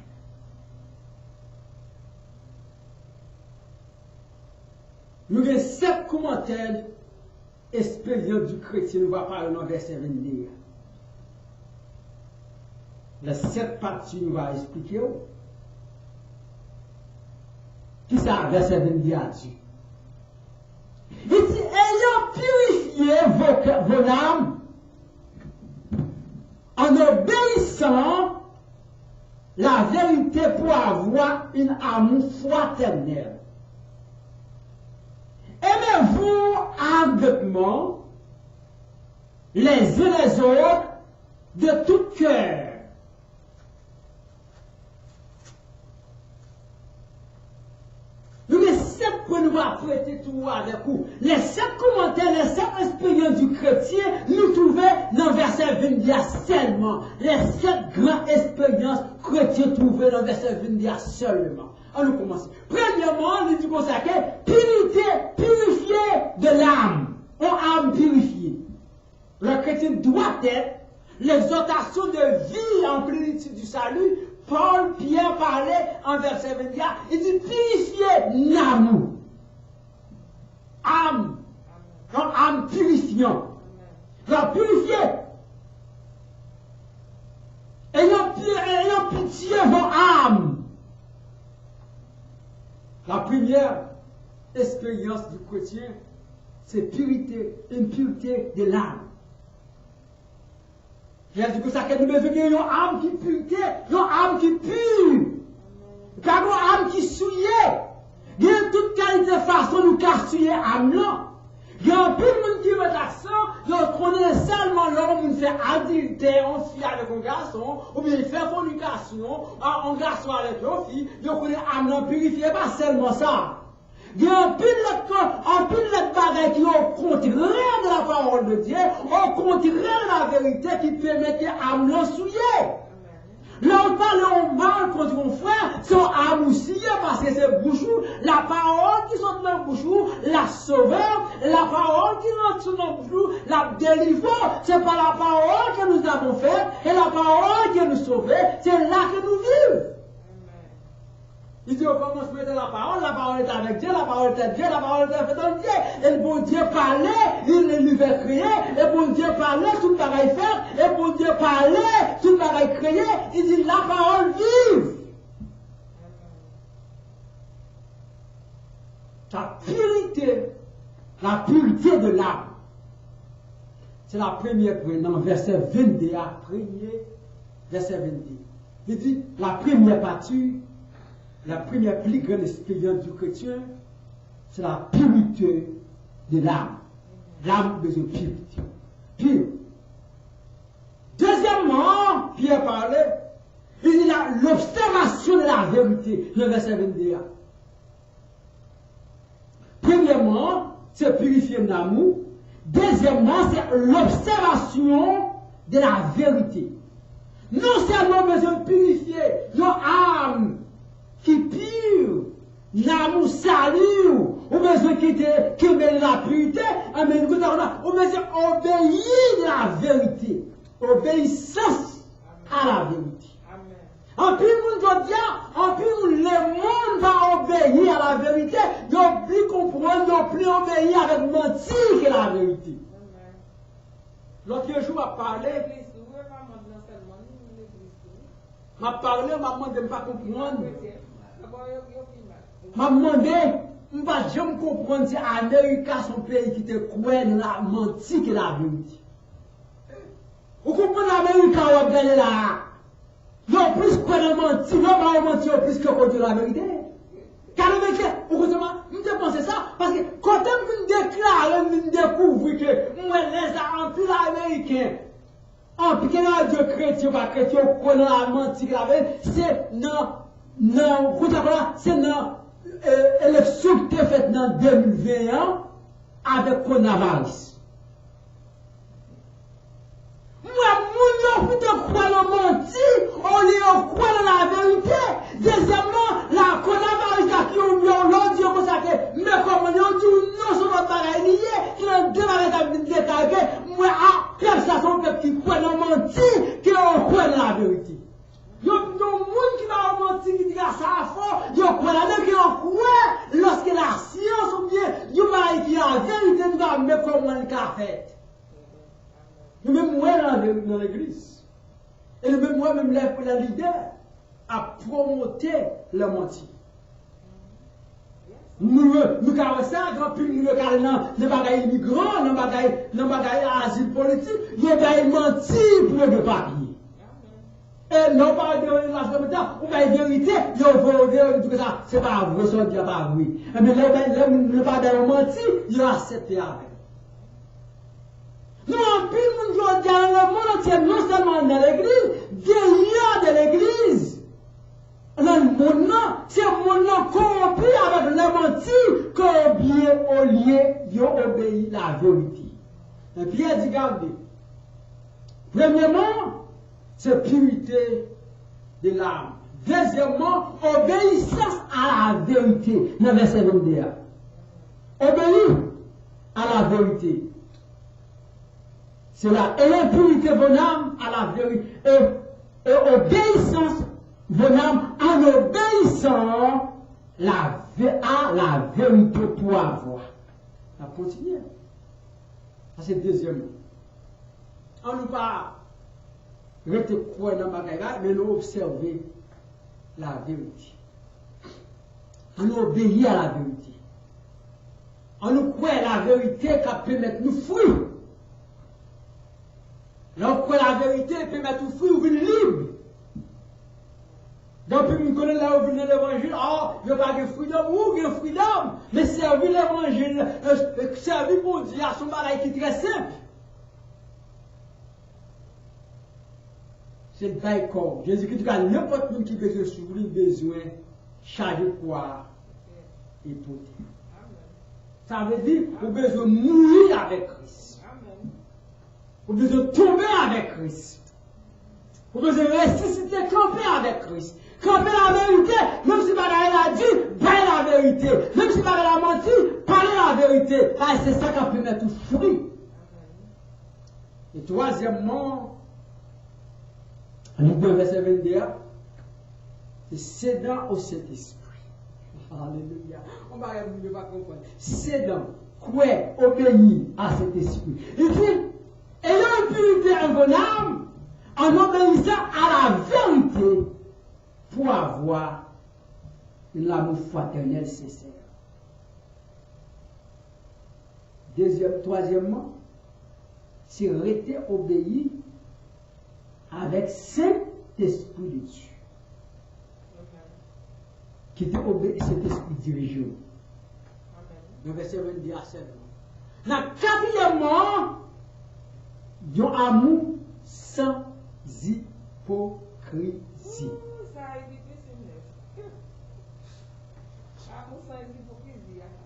Nous avons 7 commentaires expérience du chrétien, nous va parler dans le verset 22. les 7 parties nous va expliquer. Qui ça, verset 22 a dit? Il dit, ayant purifié vos âmes en obéissant la vérité pour avoir une amour fraternel. Aimez-vous ardemment les uns les autres de tout cœur. Nous, les 7 points, nous allons prêter tout avec vous. Les 7 commentaires, les 7 expériences du chrétien, nous trouvons dans le verset 22 seulement. Les 7 grandes expériences chrétiennes trouvées dans le verset 22 seulement. On nous commence. Premièrement, nous dit consacré, purifier de l'âme. Une âme purifiée. Le chrétien doit être l'exhortation de vie en plénitude du salut. Paul, Pierre parlait en verset 21, il dit purifier l'amour. Âme. Donc, âme purifiant. Donc, purifier. Ayant pitié vos âmes. La première expérience du chrétien, c'est purité, une pureté de l'âme. J'ai dit que ça que nous besoin d'une âme qui purité, une âme qui pure. Car une âme qui souillée. Il y a toute qualité de façon nous souiller l'âme là. Il y a un peu de monde qui met l'accent, donc on est seulement l'homme qui fait adultère, on fille avec un garçon, ou bien il fait fornication, un garçon avec une fille, donc on est âme purifiée, pas seulement ça. Il y a un pile de bagages qui ont contraire de la parole de Dieu, au contraire de la vérité qui permet que l'âme souillée. Là, on parle, on parle contre mon frère, c'est âme aussi, parce que c'est bouchou, la parole qui sort de notre bouchou, la sauveur, la parole qui rentre dans notre bouchou, la délivrance, c'est pas la parole que nous avons faite, et la parole qui nous sauve, c'est là que nous vivons. Il dit au commencement de la parole est avec Dieu, la parole est Dieu, la parole est faite en Dieu. Et le bon Dieu parlait, il lui fait créer, et le bon Dieu parlait, tout pareil faire, et le bon Dieu parlait, tout pareil créer, il dit la parole vive. La pureté de l'âme. C'est la première point dans le verset 22, premier verset 22. Il dit la première partie. La première plus grande expérience du chrétien, c'est la pureté de l'âme. L'âme besoin de pureté. Pure. Deuxièmement, Pierre parlait, il dit l'observation de la vérité, le verset 21. Premièrement, c'est purifier l'amour. Deuxièmement, c'est l'observation de la vérité. Non seulement besoin de purifier notre âme, qui pure, l'amour salut, ou besoin qui met la pureté, ou besoin d'obéir de la vérité, obéissance à la vérité. En plus, le monde va obéir à la vérité, donc plus comprendre, donc plus obéir avec mentir que la vérité. L'autre jour, m'a parlé, maman ne pas comprendre. M'a demandé, je ne vais jamais comprendre si l'Amérique est son pays qui te croit dans la menti que la vérité. Vous comprenez l'Amérique quand on gagne là? Ils ont plus quoi de mentir, ils ont mentir plus que de la vérité. Car le mec, heureusement, je pense ça, parce que quand on déclare, on découvre que moi, les empires américains, en plus que Dieu chrétien, pas chrétien, on connaît la mentir que la vérité, c'est c'est dans l'élection qui est faite en 2021 avec coronavirus. Moi, mon Dieu, vous croire le mentir, on lui croit dans la vérité. Deuxièmement, la coronavirus qui ont mis l'autre Dieu comme ça, mais comme on dit, non, c'est votre pareil lié, qui ont démarré de détailler, moi, après ça, c'est un peuple qui croit dans le mentir, qui ont croit dans la vérité. Il y a des gens qui vont mentir, qui disent ça à fond, il y a des gens qui ont croit lorsque la science ou bien, il y a qui a la vérité, nous allons mettre comme on l'a fait. Nous même dans l'église. Et le même moi-même lève pour la leader à promoter le menti. Nous avons ça, quand nous avons les bagailles immigrants, les bagailles asile politique, les bagailles menti pour le papier. Et non pas de relation de temps, ou bien vérité, il faut dire tout ça, c'est pas vrai, ça dit pas oui. Mais le bagaille menti, il a accepté avec. Nous, en plus, nous avons dit dans le monde entier, non seulement dans l'église, derrière de l'église. Dans le monde, c'est le monde corrompu avec la mentire, combien au lieu d'obéir la vérité. Et Pierre dit, regardez, premièrement, c'est pureté de l'âme. Deuxièmement, obéissance à la vérité. Dans le verset 22. Obéir à la vérité. C'est là. Et l'impurité de l'âme à la vérité. Et obéissance vos âmes en obéissant à la vérité pour avoir. On va continuer. Ça c'est le deuxième. On ne pas rester quoi dans la bagaille, mais nous observer la vérité. On obéit à la vérité. On nous croit la vérité qui peut mettre nous fruits. Là, on croit la vérité peut mettre nous fruits ou venir libre. Donc, puis, nous connaissons là où vient l'évangile, il n'y a pas de freedom ou de freedom, mais servir l'évangile, servir pour Dieu, à son bagaille qui est très simple. C'est le bail corps. Jésus-Christ dit à n'importe qui besoin de souffrir, besoin charger poids et porter. Ça veut dire qu'on a besoin de mourir avec Christ. On a besoin de tomber avec Christ. On a besoin de ressusciter, camper avec Christ. Camper la vérité, même si Badaï a dit, parler la vérité. Même si Badaï a menti, parler la vérité. C'est ça qui peut mettre tout fruit. Et troisièmement, nous devons verset 22, c'est cédant au Saint-Esprit. Alléluia. On va pas comprendre. Cédant, quoi, obéir à cet esprit. Il dit, ayant une purité en vos âmes, en obéissant à la vérité, pour avoir l'amour fraternel sincère. Troisièmement, c'est rester obéi avec Saint-Esprit de Dieu. Qui était obéi cet esprit dirigé. Le verset 22 à 7. Quatrièmement, il y a un amour sans hypocrisie.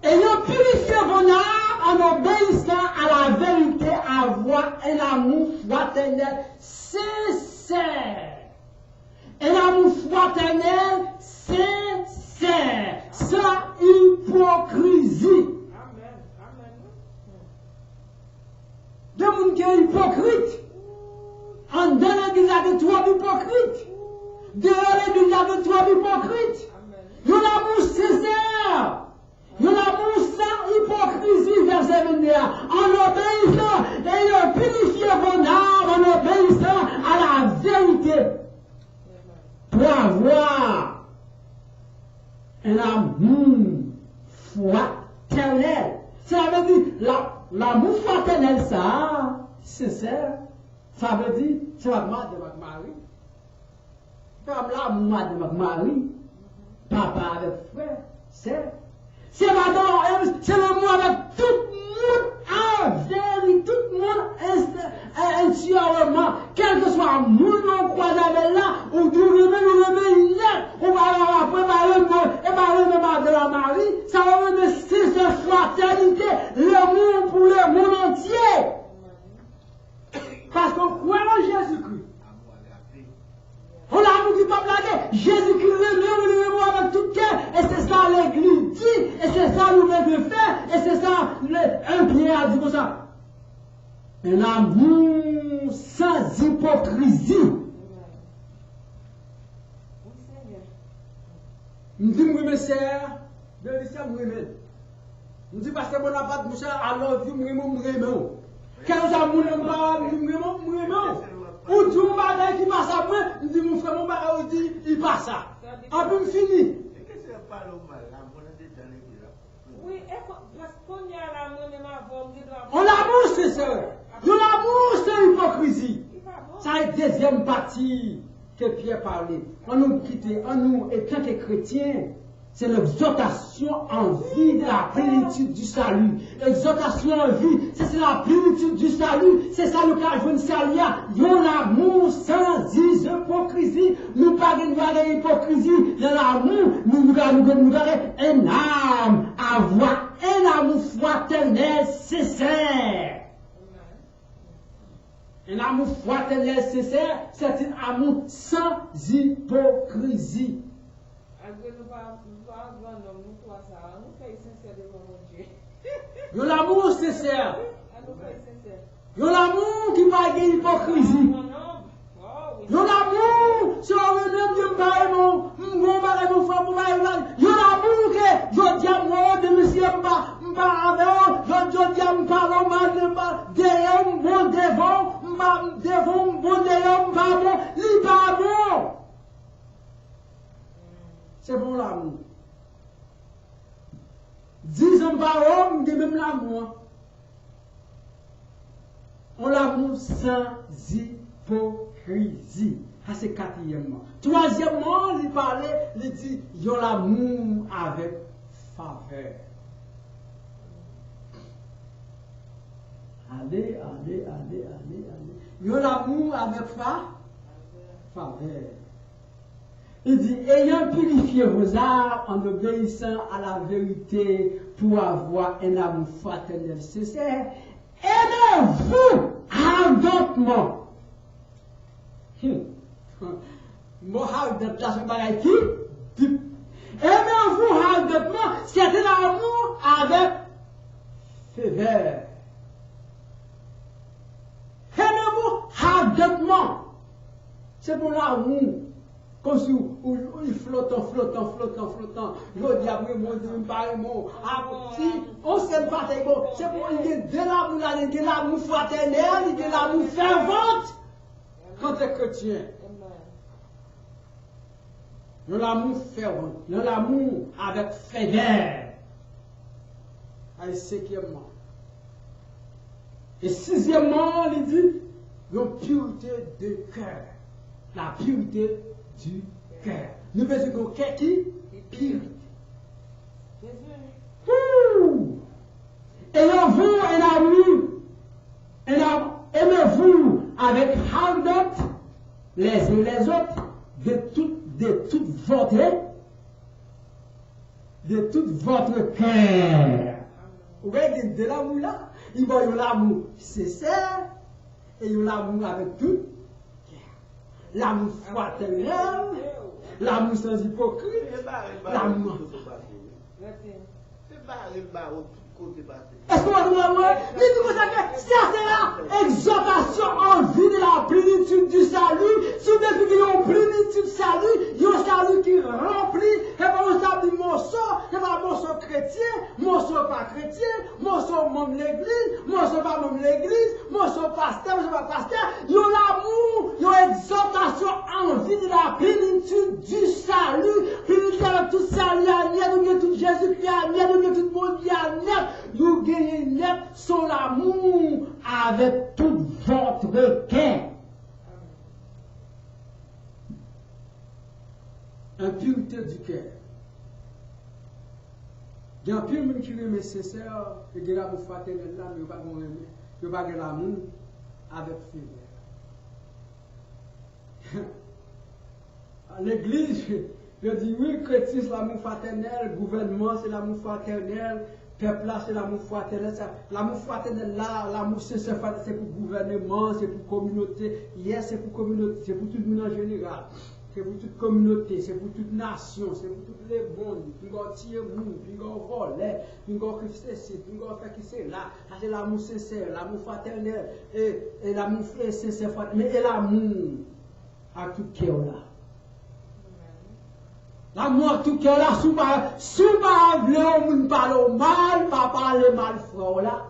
Ayant purifié vos âmes en obéissant à la vérité, avoir un amour fraternel sincère. Un amour fraternel sincère, sans hypocrisie. Amen. Amen. De monde qui est hypocrite. En dans l'église, il y a de trois hypocrites. Dehors l'église, il y a de trois hypocrites. Il y a l'amour sincère. Il y a l'amour sans hypocrisie, verset 21. En obéissant, ayant purifié vos âmes, en obéissant à la vérité. Pour avoir un amour fraternel. Ça veut dire, l'amour fraternel, ça, sincère. Ça veut dire, c'est ma mère de ma mari. Comme l'amour de ma mari. Papa avec frère, c'est. C'est madame, c'est le mot avec tout le monde en vérité, tout le monde intérieurement, quel que soit le monde qu'on croise avec là, ou du remède, on va préparer le mot, et le de la Marie, ça va être cette fraternité, l'amour pour le monde entier. Parce qu'on croit en Jésus-Christ. On a nous dit pas blaguer. Jésus-Christ le avec tout cœur. Et c'est ça l'église dit. Et c'est ça nous devons faire. Et c'est ça un Pierre a dit comme ça. Un amour sans hypocrisie. Nous disons, oui, mes sœurs, de l'histoire, nous aimons. Nous disons, parce que Bonaparte, nous sommes à l'envie, nous aimons. Quel amour nous aimons, nous aimons. Ou dit mon bagage qui passe à moi, il dit mon frère, mon bagage, il passe ça. En plus, fini. Qu'est-ce que pas le mal là? On est dans l'église. Oui, parce qu'on y a l'amour, même avant, On l'amour, c'est ça. L'amour, c'est l'hypocrisie. Ça est la deuxième partie que Pierre parlait. On nous quitte, en nous, étant que chrétiens, c'est l'exhortation en vie de la plénitude du salut. L'exhortation en vie, c'est la plénitude du salut. C'est ça le cas, je ne sais rien. Yon l'amour sans hypocrisie. Nous pas de hypocrisie. Dans l'amour, nous avons un âme à avoir un amour fraternel sincère. Un amour fraternel sincère, c'est un amour sans hypocrisie. Yon l'amour sincère. Yon l'amour qui va gagner hypocrisie. Yon l'amour, si on veut dire que mon frère, yon l'amour que je dis à moi, de monsieur, m'pa avec, je dis à m'parle mal, derrière, bon devant, bon derrière, m'pa bon, li pas bon. C'est bon l'amour. 10 ans par homme, de même l'amour. On l'amour sans hypocrisie. Ça c'est quatrièmement. Troisièmement, il parlait, il dit, il y a l'amour avec faveur. Allez. Il y a l'amour avec faveur. Il dit, ayant purifié vos âmes en obéissant à la vérité pour avoir un amour fraternel sincère, aimez-vous ardemment. Moi, ardemment, c'est pareil qui? Aimez-vous ardemment, c'est un amour avec faveur. Aimez-vous ardemment. C'est pour l'amour. Comme si il flottant. Je dis après, mon Dieu, me parle, si on ne sait pas, c'est pour il y a de l'amour fraternel, il y a de l'amour fervent quand tu es chrétien. Il y a l'amour fervent, il y a l'amour avec ferveur. Et cinquièmement. Et sixièmement, il dit, la pureté de cœur. La pureté du cœur. Nous faisons un cœur qui pire. Ayez-vous un amour, aimez-vous avec ardente les uns les autres de tout votre cœur. Vous voyez, de l'amour là, il y a l'amour sincère et il y a l'amour avec tout. L'amour fraternel, l'amour sans hypocrite, l'amour. Est-ce qu'on va voir? Ça c'est la exhortation en vue de la plénitude du salut. Si depuis qu'il y a une plénitude du salut, il y a un salut qui remplit, et pas un salut morceau, et pas un morceau chrétien, morceau pas chrétien, morceau membre de l'église, morceau pas membre de l'église, morceau pasteur, morceau pas pasteur. Il y a l'amour, il y a l'exhortation en vue de la plénitude du salut. Plénitude avec tout salut à net, nous gagnons tout Jésus-Christ à net, nous gagnons tout le monde à net. Nous gagnons net son amour avec tout votre cœur. En pureté du cœur. Il y a un peu de monde qui aime sincère, et qui a l'amour fraternel là, mais il n'y a pas de pas de l'amour avec faveur. L'église, je dis oui, chrétien c'est l'amour fraternel, gouvernement c'est l'amour fraternel, peuple là c'est l'amour fraternel. L'amour fraternel là, l'amour sincère c'est pour gouvernement, c'est pour communauté. Hier c'est pour communauté, c'est pour tout le monde en général. C'est pour toute communauté, c'est pour toute nation, c'est pour toutes les bonnes. Puis on tire mou, puis on vole, puis on fait ceci, puis on fait qui c'est là. Ça c'est l'amour sincère, l'amour fraternel, et l'amour sincère, mais et l'amour à tout cœur là. L'amour à tout cœur là, sous pas on parle mal, pas parler mal frère là.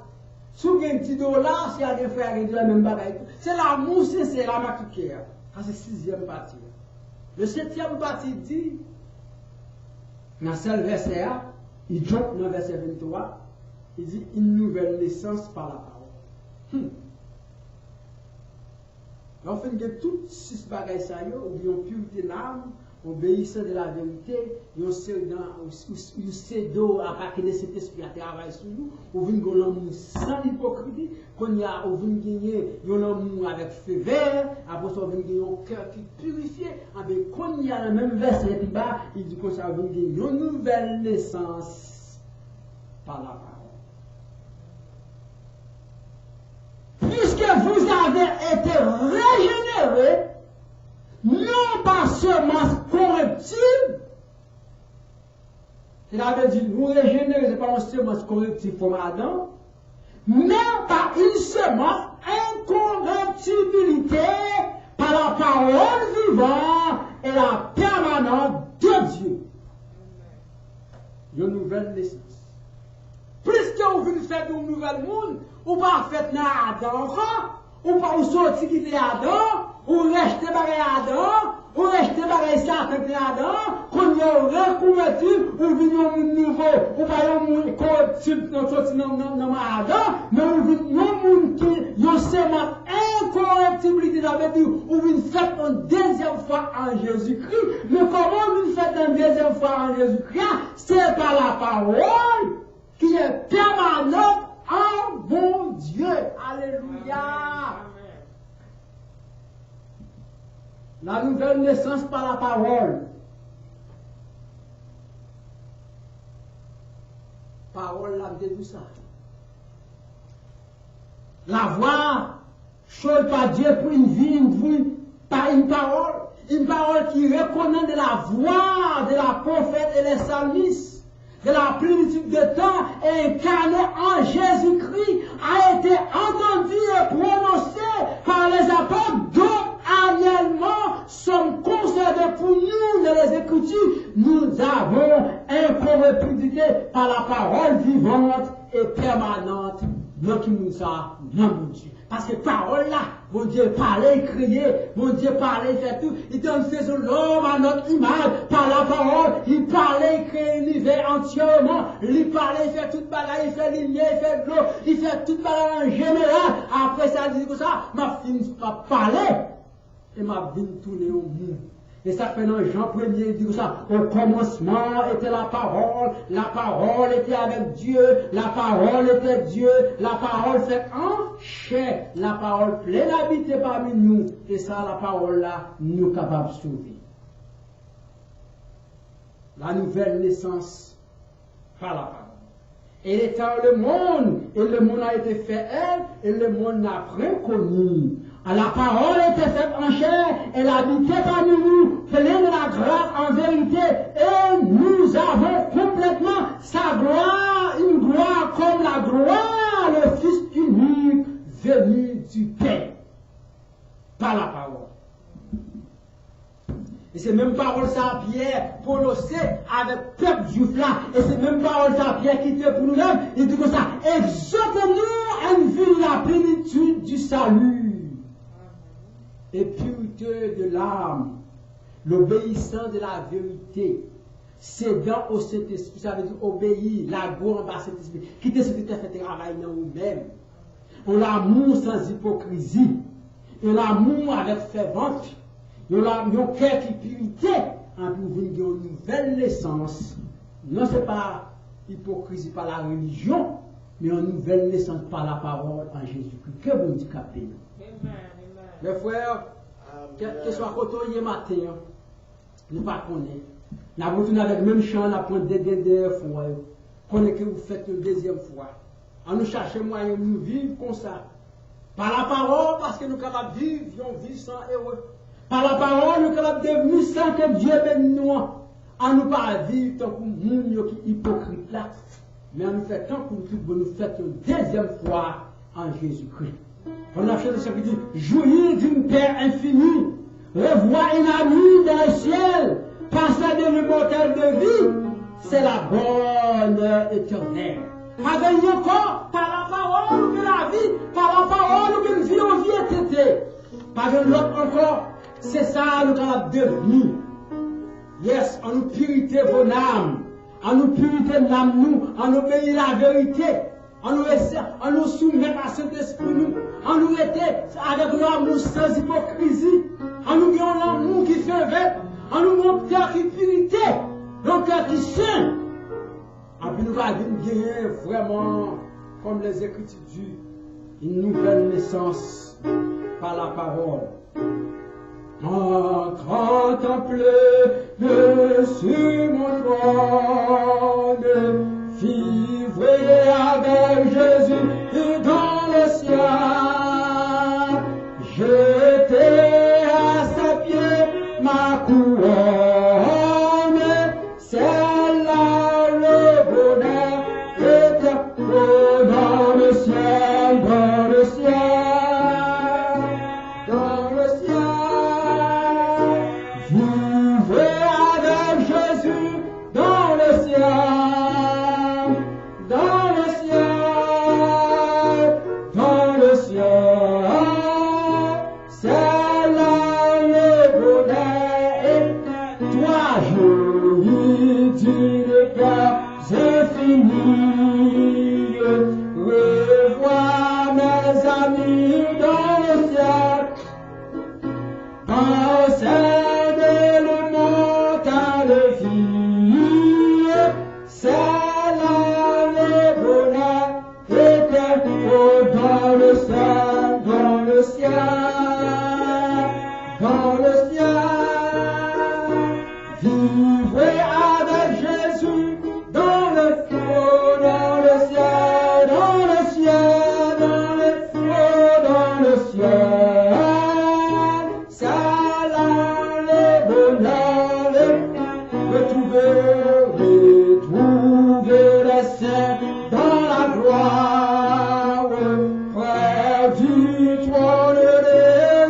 Si vous avez un petit dollar, si vous avez un frère qui dit la même bagaille, c'est l'amour, c'est la matricaire. Ça, c'est 6e partie. Le 7e partie dit, dans le seul verset, il tombe dans le verset 23, il dit une nouvelle naissance par la parole. On fait que toutes 6 bagailles, ou bien pureté d'âme, obéissant de la vérité, on sait d'eau à partir de cet esprit à travailler sur nous, on vient gagner l'amour sans hypocrisie, qu'on y a, on vient gagner l'amour avec feu vert, après ça on vient gagner un cœur qui est purifié, avec qu'on y a le même verset qui bas, il dit qu'on ça vient gagner une nouvelle naissance par la parole. Puisque vous avez été régénérés, non pas semence corruptible, il avait dit, nous régénérer, ce n'est pas une semence corruptible comme Adam, mais par une semence incorruptibilité par la parole vivante et la permanente de Dieu. Une nouvelle naissance. Puisque vous venez faire un nouvel monde, ou pas fait Adam encore, ou pas vous sortir qui était Adam, ou rester barré Adam, ou rester barré Satan qui Adam, qu'on y a recouvertu, ou venir un monde nouveau, ou pas un monde corruptible dans Adam, mais ou venir un monde qui a semence incorruptibilité d'avec nous, ou venir faire une deuxième fois en Jésus-Christ. Mais comment venir faire une deuxième fois en Jésus-Christ? C'est par la parole qui est permanente en bon Dieu. Alléluia. La nouvelle naissance par la parole. Parole l'a dit tout ça. La voix, chose par Dieu pour une vie par une parole qui reconnaît de la voix de la prophète et les psalmistes, de la plénitude de temps incarnée en Jésus-Christ, a été entendue et prononcée par les apôtres, dont annuellement sommes concernés pour nous dans les Écritures. Nous avons incorruptibilité par la parole vivante et permanente de qui nous a dans mon Dieu. Parce que parole là, mon Dieu parlait, criait, mon Dieu parlait, fait tout. Il donne fait l'homme à notre image, par la parole, il parlait, créait l'univers entièrement, il parlait, il fait toute bagaille, il fait lumière, il fait de l'eau, il fait toute bagaille en général. Après ça, il dit comme ça, ma fille pas parler, et ma vie tourner au monde. Et ça fait dans Jean 1er, il dit comme ça, au commencement était la parole était avec Dieu, la parole était Dieu, la parole fait en chair, la parole pleine habité parmi nous, et ça, la parole là, nous capables de sauver. La nouvelle naissance par la parole. Elle est dans le monde, et le monde a été fait elle, et le monde n'a rien connu. La parole était faite en chair, elle habitait parmi nous, pleine de la grâce en vérité, et nous avons complètement sa gloire, une gloire comme la gloire, le Fils unique venu du Père, par la parole. Et c'est même parole ça Pierre prononcée avec le peuple juif là. Et c'est même parole ça Pierre qui était pour nous-mêmes. Il dit comme ça, exhortez-nous à une vie de la plénitude du salut. Et pureté de l'âme, l'obéissance de la vérité, cédant au Saint-Esprit, ça veut dire obéir, la gloire par Saint-Esprit, quitter ce qui t'a fait travail dans nous-mêmes. On l'amour sans hypocrisie, on l'amour avec fervence, on l'amour cœur qui purité, en pour une nouvelle naissance. Non, ce n'est pas hypocrisie par la religion, mais une nouvelle naissance par la parole en Jésus-Christ. Que bon Dieu capé. Mes frères, que soit côté matin, nous ne pas connaître. Nous avons retourné avec le même chant, nous avons des dernières fois. Connaissez que vous faites une deuxième fois. On nous cherche moyen de nous vivre comme ça. Par la parole, parce que nous sommes capables de vivre, une vie sans heureux. Par la parole, nous sommes capables de devenir sans que Dieu bénisse nous. On nous pas vivre tant que nous qui hypocrite là. Mais on nous fait tant que nous faisons une deuxième fois en Jésus-Christ. On a fait ce qui dit, jouir d'une paix infinie, revoir un ami dans le ciel, passer de l'immortel de vie, c'est la bonne éternelle. Pas gagner encore par la parole ou que la vie, par la parole ou que une vie en vie était. Pas gagner l'autre encore. C'est ça nous avons devenu. Yes, en nous purité vos âmes, en nous purité l'âme nous, en obéir la vérité, en nous soumettre à Saint-Esprit nous, en nous être avec l'amour sans hypocrisie, en nous ayant l'amour qui fait avec, en nous montrant qui purité, le cœur qui saint. Et puis nous allons gagner vraiment, comme les Écritures disent, une nouvelle naissance par la parole. Contemple sur mon trône, vivre avec Jésus dans le ciel, jeter à ses pieds ma couronne, c'est là le bonheur éternel dans le ciel, dans le ciel. Revoir mes amis dans le ciel, posséder le mental vie, c'est là le bonheur éternel dans le ciel, dans le ciel, dans le ciel. Vivre avec Jésus dans le feu, dans le ciel, dans le ciel, dans le feu, dans le ciel. C'est là le bonheur, retrouver les saints dans la gloire, près du trône de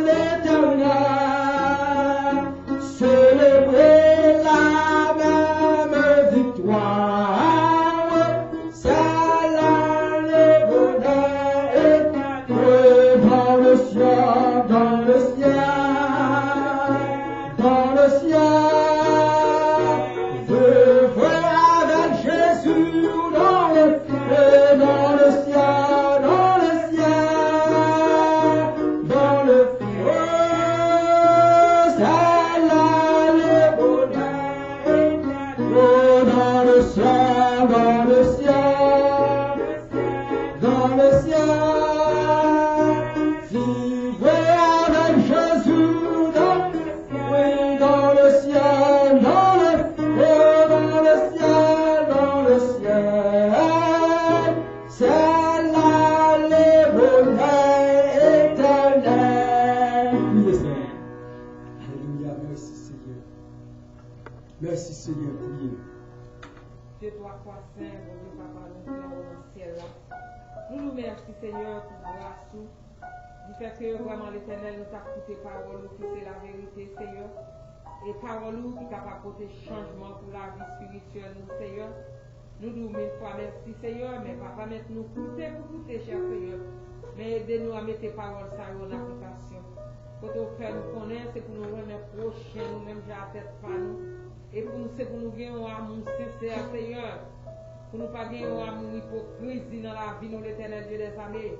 l'Éternel, célébrer la même victoire. C'est là le bonheur dans le ciel, dans le ciel, dans le ciel. Vivre avec Jésus dans le ciel, dans le ciel, dans le ciel, dans le feu. C'est là le bonheur dans le ciel, dans le ciel, dans le ciel. Vivre avec Jésus dans le ciel, dans le feu, dans le ciel, dans le ciel. C'est là le bonheur éternel. Oui, Seigneur. Alléluia, merci Seigneur. Merci Seigneur, priez. Dieu toi, toi saint, bon Dieu, papa, nous sommes dans le ciel là. Nous nous remercions, Seigneur, pour grâce, du fait que vraiment l'éternel nous a coupé parole, qui c'est la vérité, Seigneur. Et parole qui est capable de porter changement pour la vie spirituelle, nous, Seigneur. Nous nous mille fois merci, Seigneur, mais papa, nous coûter pour coûter, cher Seigneur. Mais aidez-nous à mettre tes paroles ça en application. Quand on fait nous connaître, c'est pour nous remettre prochain, nous-mêmes, j'ai la tête par nous. Et pour nous, c'est pour nous gagner un amour sincère, Seigneur. Pour nous pas gagner un amour hypocrisie dans la vie, nous, l'éternel Dieu des armées.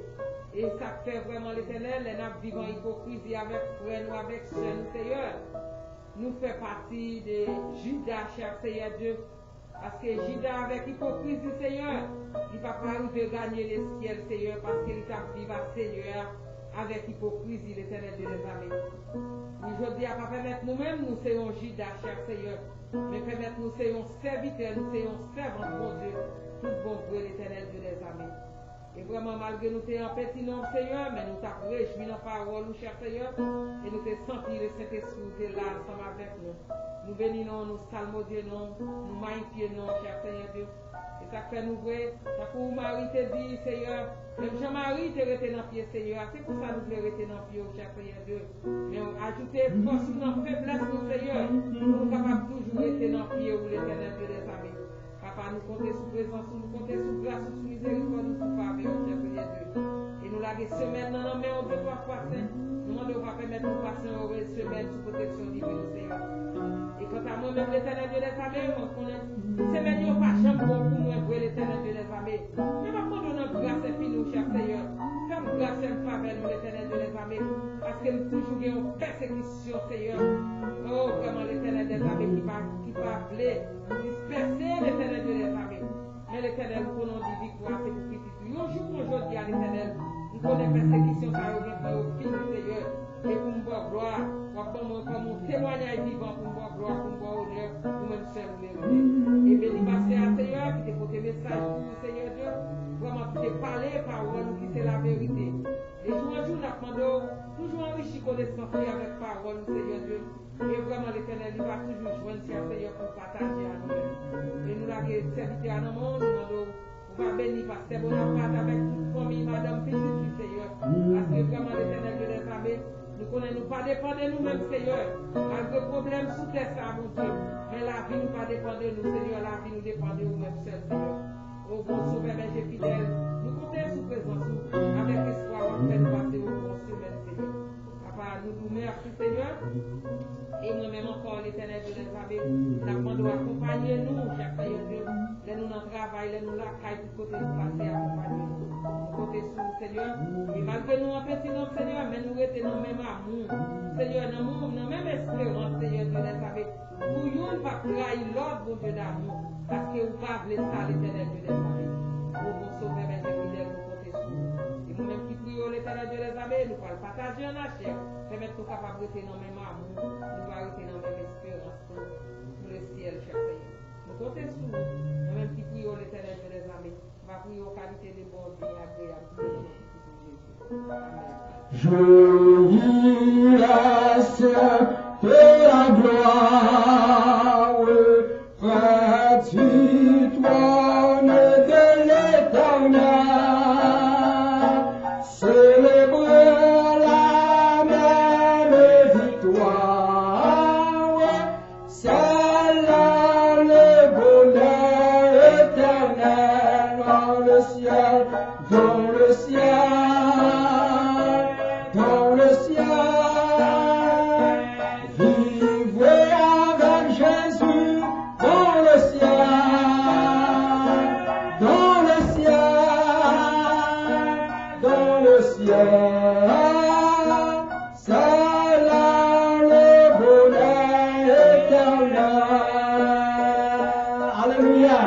Et ça fait vraiment l'éternel, les nappes vivant hypocrisie avec frères, nous, avec soeurs, nous, Seigneur. Nous fait partie de Judas, cher Seigneur Dieu. Parce que Judas, avec hypocrisie, Seigneur, il ne va pas arriver à gagner les ciels, Seigneur, parce qu'il t'a vivre à Seigneur avec hypocrisie, l'éternel Dieu des armées. Aujourd'hui, à ne pas permettre nous-mêmes, nous soyons Judas, cher Seigneur. Mais permettre nous soyons serviteurs, nous soyons servants, mon Dieu, tout bon pour l'éternel Dieu des armées. Et vraiment, malgré nous sommes en petit nom, Seigneur, mais nous t'avons réjoui dans la parole, cher Seigneur, et nous t'avons senti le Saint-Esprit là ensemble avec nous. Nous bénissons, nous salmodions, nous magnifions, cher Seigneur Dieu. Et ça fait nous vrai, ça pour Marie te dit, Seigneur, même Jean-Marie te rester dans le pied, Seigneur. C'est pour ça que nous voulons rester dans le pied, cher Seigneur Dieu. Mais ajouter force dans la faiblesse, nous, Seigneur, pour nous capables toujours rester dans le pied, où l'éternel Dieu des armées. Papa, nous comptons sous présence, nous comptons sous grâce, sous armées, on connaît. Semaine, il n'y a pas de chambre pour moi, pour l'éternel de les armées. Mais ma part, on a grâce et nous, cher Seigneur. Femme grâce et faveur, nous, l'éternel de les armées. Parce que nous toujours une persécution, Seigneur. Oh, vraiment, l'éternel des armées qui va appeler, disperser l'éternel de les armées. Mais l'éternel, nous prenons des victoires, c'est pour petit. Un jour, aujourd'hui, à l'éternel, nous connaissons persécution, ça revient pour nos filles, Seigneur. Et pour nous voir gloire, comme un témoignage vivant, pour nous voir gloire, pour nous voir honneur, pour même seul nous et béni passer à Seigneur, qui te porte message pour Seigneur Dieu, vraiment qui te parler, parole, qui c'est la vérité. Et jour en jour, nous demandons toujours enrichi connaissance avec parole, Seigneur Dieu. Et vraiment l'éternel, il va toujours joindre Seigneur pour partager à nous. Et nous l'avons servi à nos mondes, nous demandons. On va bénir Pasteur Bonaparte avec toute famille, Madame Petite, Seigneur. Parce que vraiment l'éternel de les armées, nous connaissons pas dépendre de nous-mêmes, Seigneur. Malgré le problème sous terre, ça, mon Dieu. Mais la vie nous pas dépend de nous, Seigneur. La vie nous dépend de nous-mêmes, Seigneur. Au bon sauveur, berger fidèle, nous comptons sous présence, avec espoir, on fait passer au bon semaine, Seigneur. Papa, nous merci, Seigneur. Et nous-mêmes encore, l'éternel de les armées, nous demandons accompagner nous, cher Seigneur Dieu. Laisse-nous dans le travail, laisse-nous la caille, tout côté nous passer, accompagner nous. Côté sous, Seigneur. Et malgré nous en petit nom, Seigneur, mais nous retenons même amour. Seigneur, nous même espérance, Seigneur Dieu les armées. Pour nous, ne pas trahir l'ordre, bon Dieu d'amour. Parce que vous ne pouvez pas ça, l'éternel de les armées. Au bon sauveur, mais fidèle, nous comptez sur nous. Et nous-mêmes qui prions l'éternel de les armées, nous allons partager en la chair. Permettre nous capables de retenir même amour. Nous allons retenir même espérance pour le ciel, cher Seigneur. Nous comptons sur nous. Nous-mêmes qui prions l'éternel de les armées. Nous allons prier aux qualités de bon Dieu agréable. Jolie la sœur de la gloire, près du trône de l'Éternel, célèbre la même victoire, c'est là le bonheur éternel dans le ciel, dans le ciel. Dans le ciel, vivez avec Jésus dans le ciel, dans le ciel, dans le ciel, c'est là le bonheur éternel. Alléluia.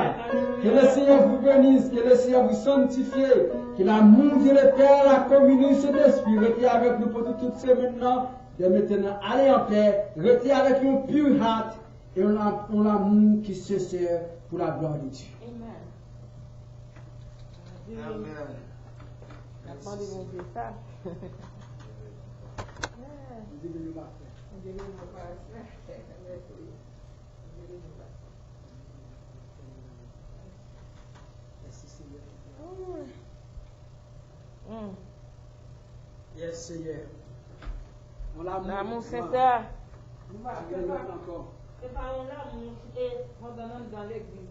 Que le Seigneur vous bénisse, que le Seigneur vous sanctifie, que l'amour de le Père, la communion de Saint-Esprit, restez avec nous pour toutes ces maintenant, de maintenant, allez en paix, restez avec nous pure hâte, et on a l'amour qui se sert pour la gloire de Dieu. Amen. Amen. Attendez, mon Dieu, ça. Yes, Seigneur. On L'amour, c'est ça. Encore. C'est pas un amour qui est dans l'église.